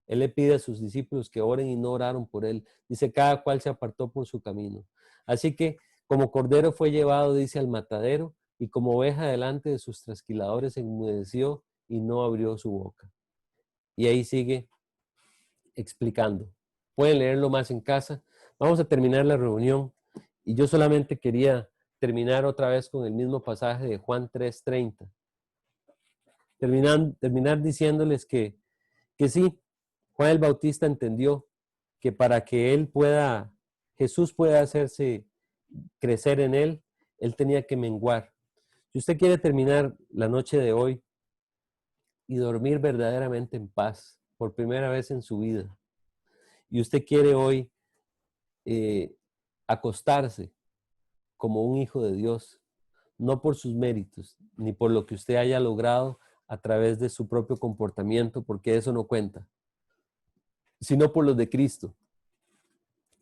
Speaker 1: Él le pide a sus discípulos que oren y no oraron por él. Dice, cada cual se apartó por su camino. Así que como cordero fue llevado, dice, al matadero, y como oveja delante de sus trasquiladores enmudeció, y no abrió su boca. Y ahí sigue explicando. Pueden leerlo más en casa. Vamos a terminar la reunión y yo solamente quería terminar otra vez con el mismo pasaje de Juan 3:30. Terminar diciéndoles que sí, Juan el Bautista entendió que para que Jesús pueda hacerse crecer en él tenía que menguar. Si usted quiere terminar la noche de hoy y dormir verdaderamente en paz por primera vez en su vida, y usted quiere hoy acostarse como un hijo de Dios, no por sus méritos, ni por lo que usted haya logrado a través de su propio comportamiento, porque eso no cuenta, sino por los de Cristo,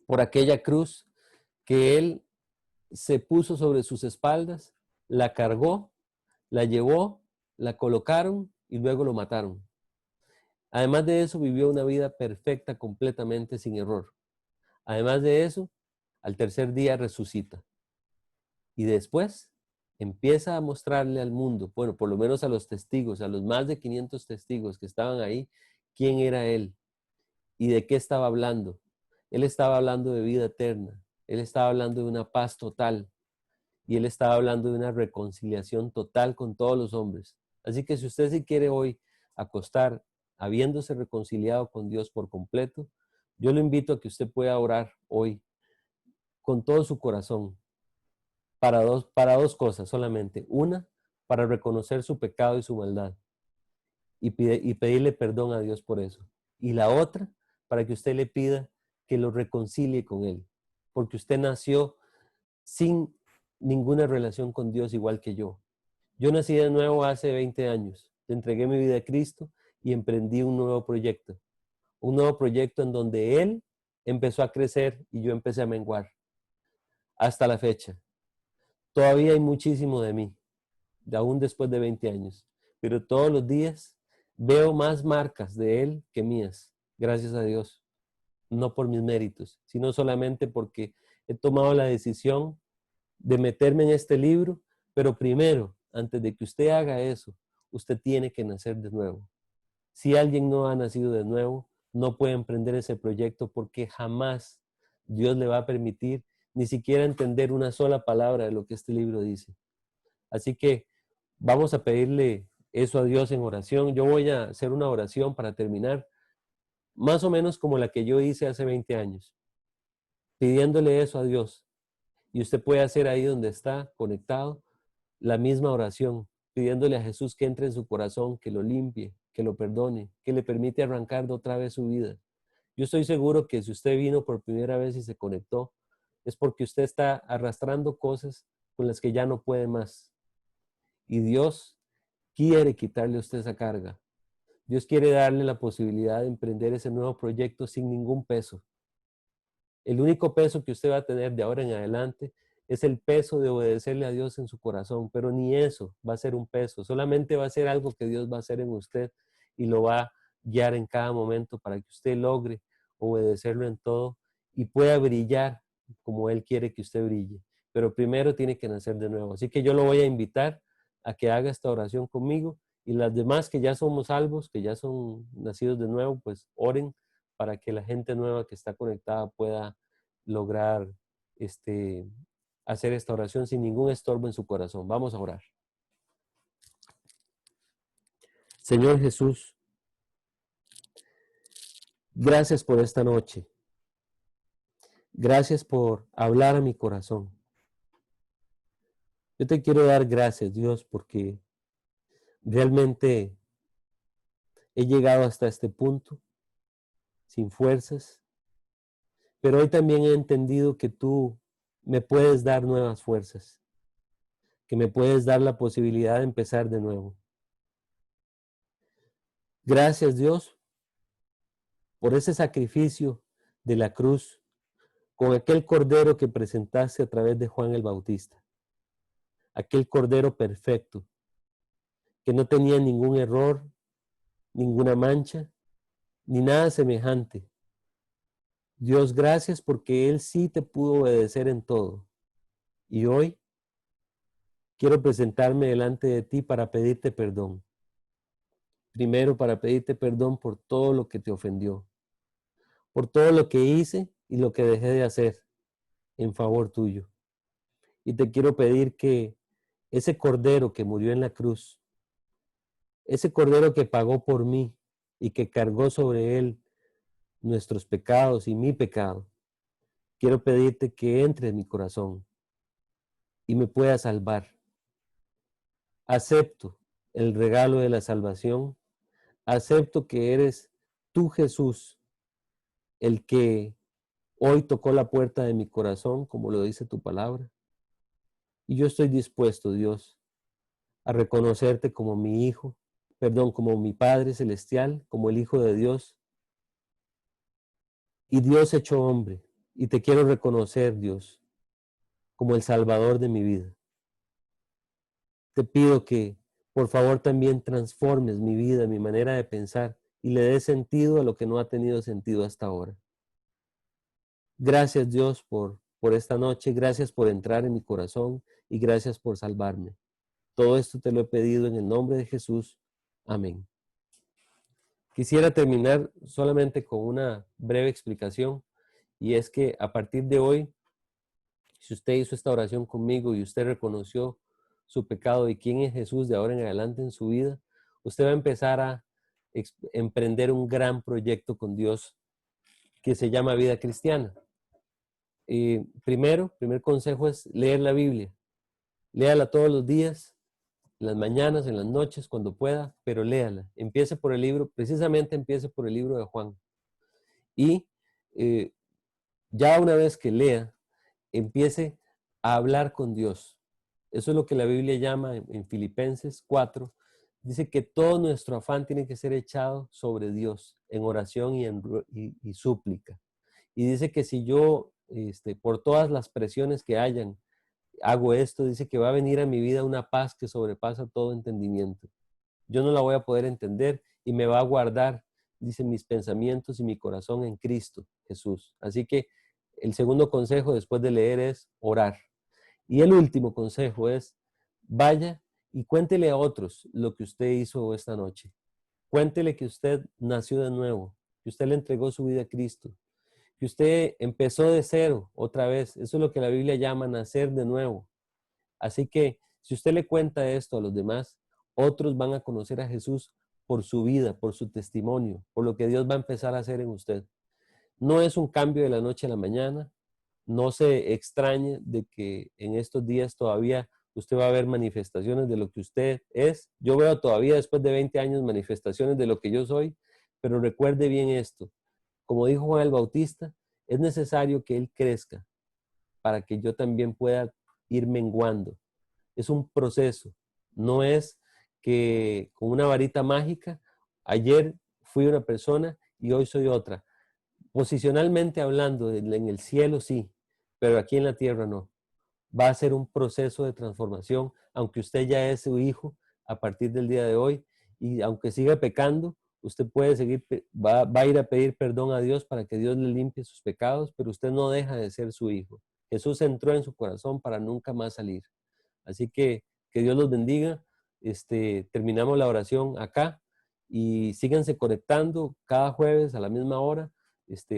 Speaker 1: por aquella cruz que Él se puso sobre sus espaldas, la cargó, la llevó, la colocaron y luego lo mataron. Además de eso, vivió una vida perfecta, completamente sin error. Además de eso, al tercer día resucita. Y después empieza a mostrarle al mundo, bueno, por lo menos a los testigos, a los más de 500 testigos que estaban ahí, quién era Él y de qué estaba hablando. Él estaba hablando de vida eterna. Él estaba hablando de una paz total. Y Él estaba hablando de una reconciliación total con todos los hombres. Así que si usted se quiere hoy acostar habiéndose reconciliado con Dios por completo, yo lo invito a que usted pueda orar hoy con todo su corazón para dos cosas solamente. Una, para reconocer su pecado y su maldad y pedirle perdón a Dios por eso. Y la otra, para que usted le pida que lo reconcilie con Él, porque usted nació sin ninguna relación con Dios igual que yo. Yo nací de nuevo hace 20 años, le entregué mi vida a Cristo y emprendí un nuevo proyecto en donde Él empezó a crecer y yo empecé a menguar. Hasta la fecha. Todavía hay muchísimo de mí, aún después de 20 años, pero todos los días veo más marcas de Él que mías, gracias a Dios. No por mis méritos, sino solamente porque he tomado la decisión de meterme en este libro, pero primero, antes de que usted haga eso, usted tiene que nacer de nuevo. Si alguien no ha nacido de nuevo, no puede emprender ese proyecto porque jamás Dios le va a permitir ni siquiera entender una sola palabra de lo que este libro dice. Así que vamos a pedirle eso a Dios en oración. Yo voy a hacer una oración para terminar, más o menos como la que yo hice hace 20 años, pidiéndole eso a Dios. Y usted puede hacer ahí donde está conectado la misma oración, pidiéndole a Jesús que entre en su corazón, que lo limpie, que lo perdone, que le permite arrancar de otra vez su vida. Yo estoy seguro que si usted vino por primera vez y se conectó, es porque usted está arrastrando cosas con las que ya no puede más. Y Dios quiere quitarle a usted esa carga. Dios quiere darle la posibilidad de emprender ese nuevo proyecto sin ningún peso. El único peso que usted va a tener de ahora en adelante es el peso de obedecerle a Dios en su corazón, pero ni eso va a ser un peso, solamente va a ser algo que Dios va a hacer en usted y lo va a guiar en cada momento para que usted logre obedecerlo en todo y pueda brillar como Él quiere que usted brille. Pero primero tiene que nacer de nuevo. Así que yo lo voy a invitar a que haga esta oración conmigo y las demás que ya somos salvos, que ya son nacidos de nuevo, pues oren para que la gente nueva que está conectada pueda lograr hacer esta oración sin ningún estorbo en su corazón. Vamos a orar. Señor Jesús, gracias por esta noche. Gracias por hablar a mi corazón. Yo te quiero dar gracias, Dios, porque realmente he llegado hasta este punto sin fuerzas, pero hoy también he entendido que tú me puedes dar nuevas fuerzas, que me puedes dar la posibilidad de empezar de nuevo. Gracias, Dios, por ese sacrificio de la cruz con aquel cordero que presentaste a través de Juan el Bautista. Aquel cordero perfecto, que no tenía ningún error, ninguna mancha, ni nada semejante. Dios, gracias porque Él sí te pudo obedecer en todo. Y hoy quiero presentarme delante de ti para pedirte perdón. Primero, para pedirte perdón por todo lo que te ofendió, por todo lo que hice y lo que dejé de hacer en favor tuyo. Y te quiero pedir que ese cordero que murió en la cruz, ese cordero que pagó por mí y que cargó sobre él nuestros pecados y mi pecado, quiero pedirte que entre en mi corazón y me pueda salvar. Acepto el regalo de la salvación, acepto que eres tú, Jesús, el que hoy tocó la puerta de mi corazón, como lo dice tu palabra. Y yo estoy dispuesto, Dios, a reconocerte como mi hijo, como mi Padre Celestial, como el Hijo de Dios. Y Dios hecho hombre. Y te quiero reconocer, Dios, como el Salvador de mi vida. Te pido que, por favor, también transformes mi vida, mi manera de pensar y le des sentido a lo que no ha tenido sentido hasta ahora. Gracias, Dios, por esta noche. Gracias por entrar en mi corazón y gracias por salvarme. Todo esto te lo he pedido en el nombre de Jesús. Amén. Quisiera terminar solamente con una breve explicación, y es que a partir de hoy, si usted hizo esta oración conmigo y usted reconoció su pecado y quién es Jesús de ahora en adelante en su vida, usted va a empezar a emprender un gran proyecto con Dios que se llama vida cristiana. Primer consejo es leer la Biblia. Léala todos los días, en las mañanas, en las noches, cuando pueda, pero léala. Empiece por el libro, precisamente empiece por el libro de Juan. Y ya una vez que lea, empiece a hablar con Dios. Eso es lo que la Biblia llama en Filipenses 4. Dice que todo nuestro afán tiene que ser echado sobre Dios en oración y súplica. Y dice que si yo, por todas las presiones que hayan, hago esto, dice que va a venir a mi vida una paz que sobrepasa todo entendimiento. Yo no la voy a poder entender y me va a guardar, dice, mis pensamientos y mi corazón en Cristo Jesús. Así que el segundo consejo después de leer es orar. Y el último consejo es, vaya y cuéntele a otros lo que usted hizo esta noche. Cuéntele que usted nació de nuevo, que usted le entregó su vida a Cristo, que usted empezó de cero otra vez. Eso es lo que la Biblia llama nacer de nuevo. Así que si usted le cuenta esto a los demás, otros van a conocer a Jesús por su vida, por su testimonio, por lo que Dios va a empezar a hacer en usted. No es un cambio de la noche a la mañana. No se extrañe de que en estos días todavía usted va a ver manifestaciones de lo que usted es. Yo veo todavía después de 20 años manifestaciones de lo que yo soy, pero recuerde bien esto. Como dijo Juan el Bautista, es necesario que Él crezca para que yo también pueda ir menguando. Es un proceso, no es que con una varita mágica, ayer fui una persona y hoy soy otra. Posicionalmente hablando, en el cielo sí, pero aquí en la tierra no. Va a ser un proceso de transformación, aunque usted ya es su hijo a partir del día de hoy, y aunque siga pecando, usted puede seguir, va a ir a pedir perdón a Dios para que Dios le limpie sus pecados, pero usted no deja de ser su hijo. Jesús entró en su corazón para nunca más salir. Así que Dios los bendiga. Terminamos la oración acá y síganse conectando cada jueves a la misma hora.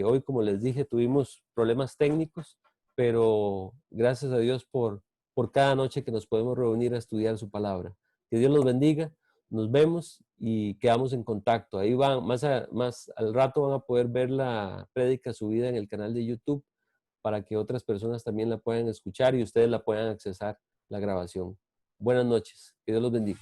Speaker 1: Hoy, como les dije, tuvimos problemas técnicos, pero gracias a Dios por cada noche que nos podemos reunir a estudiar su palabra. Que Dios los bendiga, nos vemos y quedamos en contacto. Ahí van, más al rato van a poder ver la prédica subida en el canal de YouTube para que otras personas también la puedan escuchar y ustedes la puedan accesar la grabación. Buenas noches, que Dios los bendiga.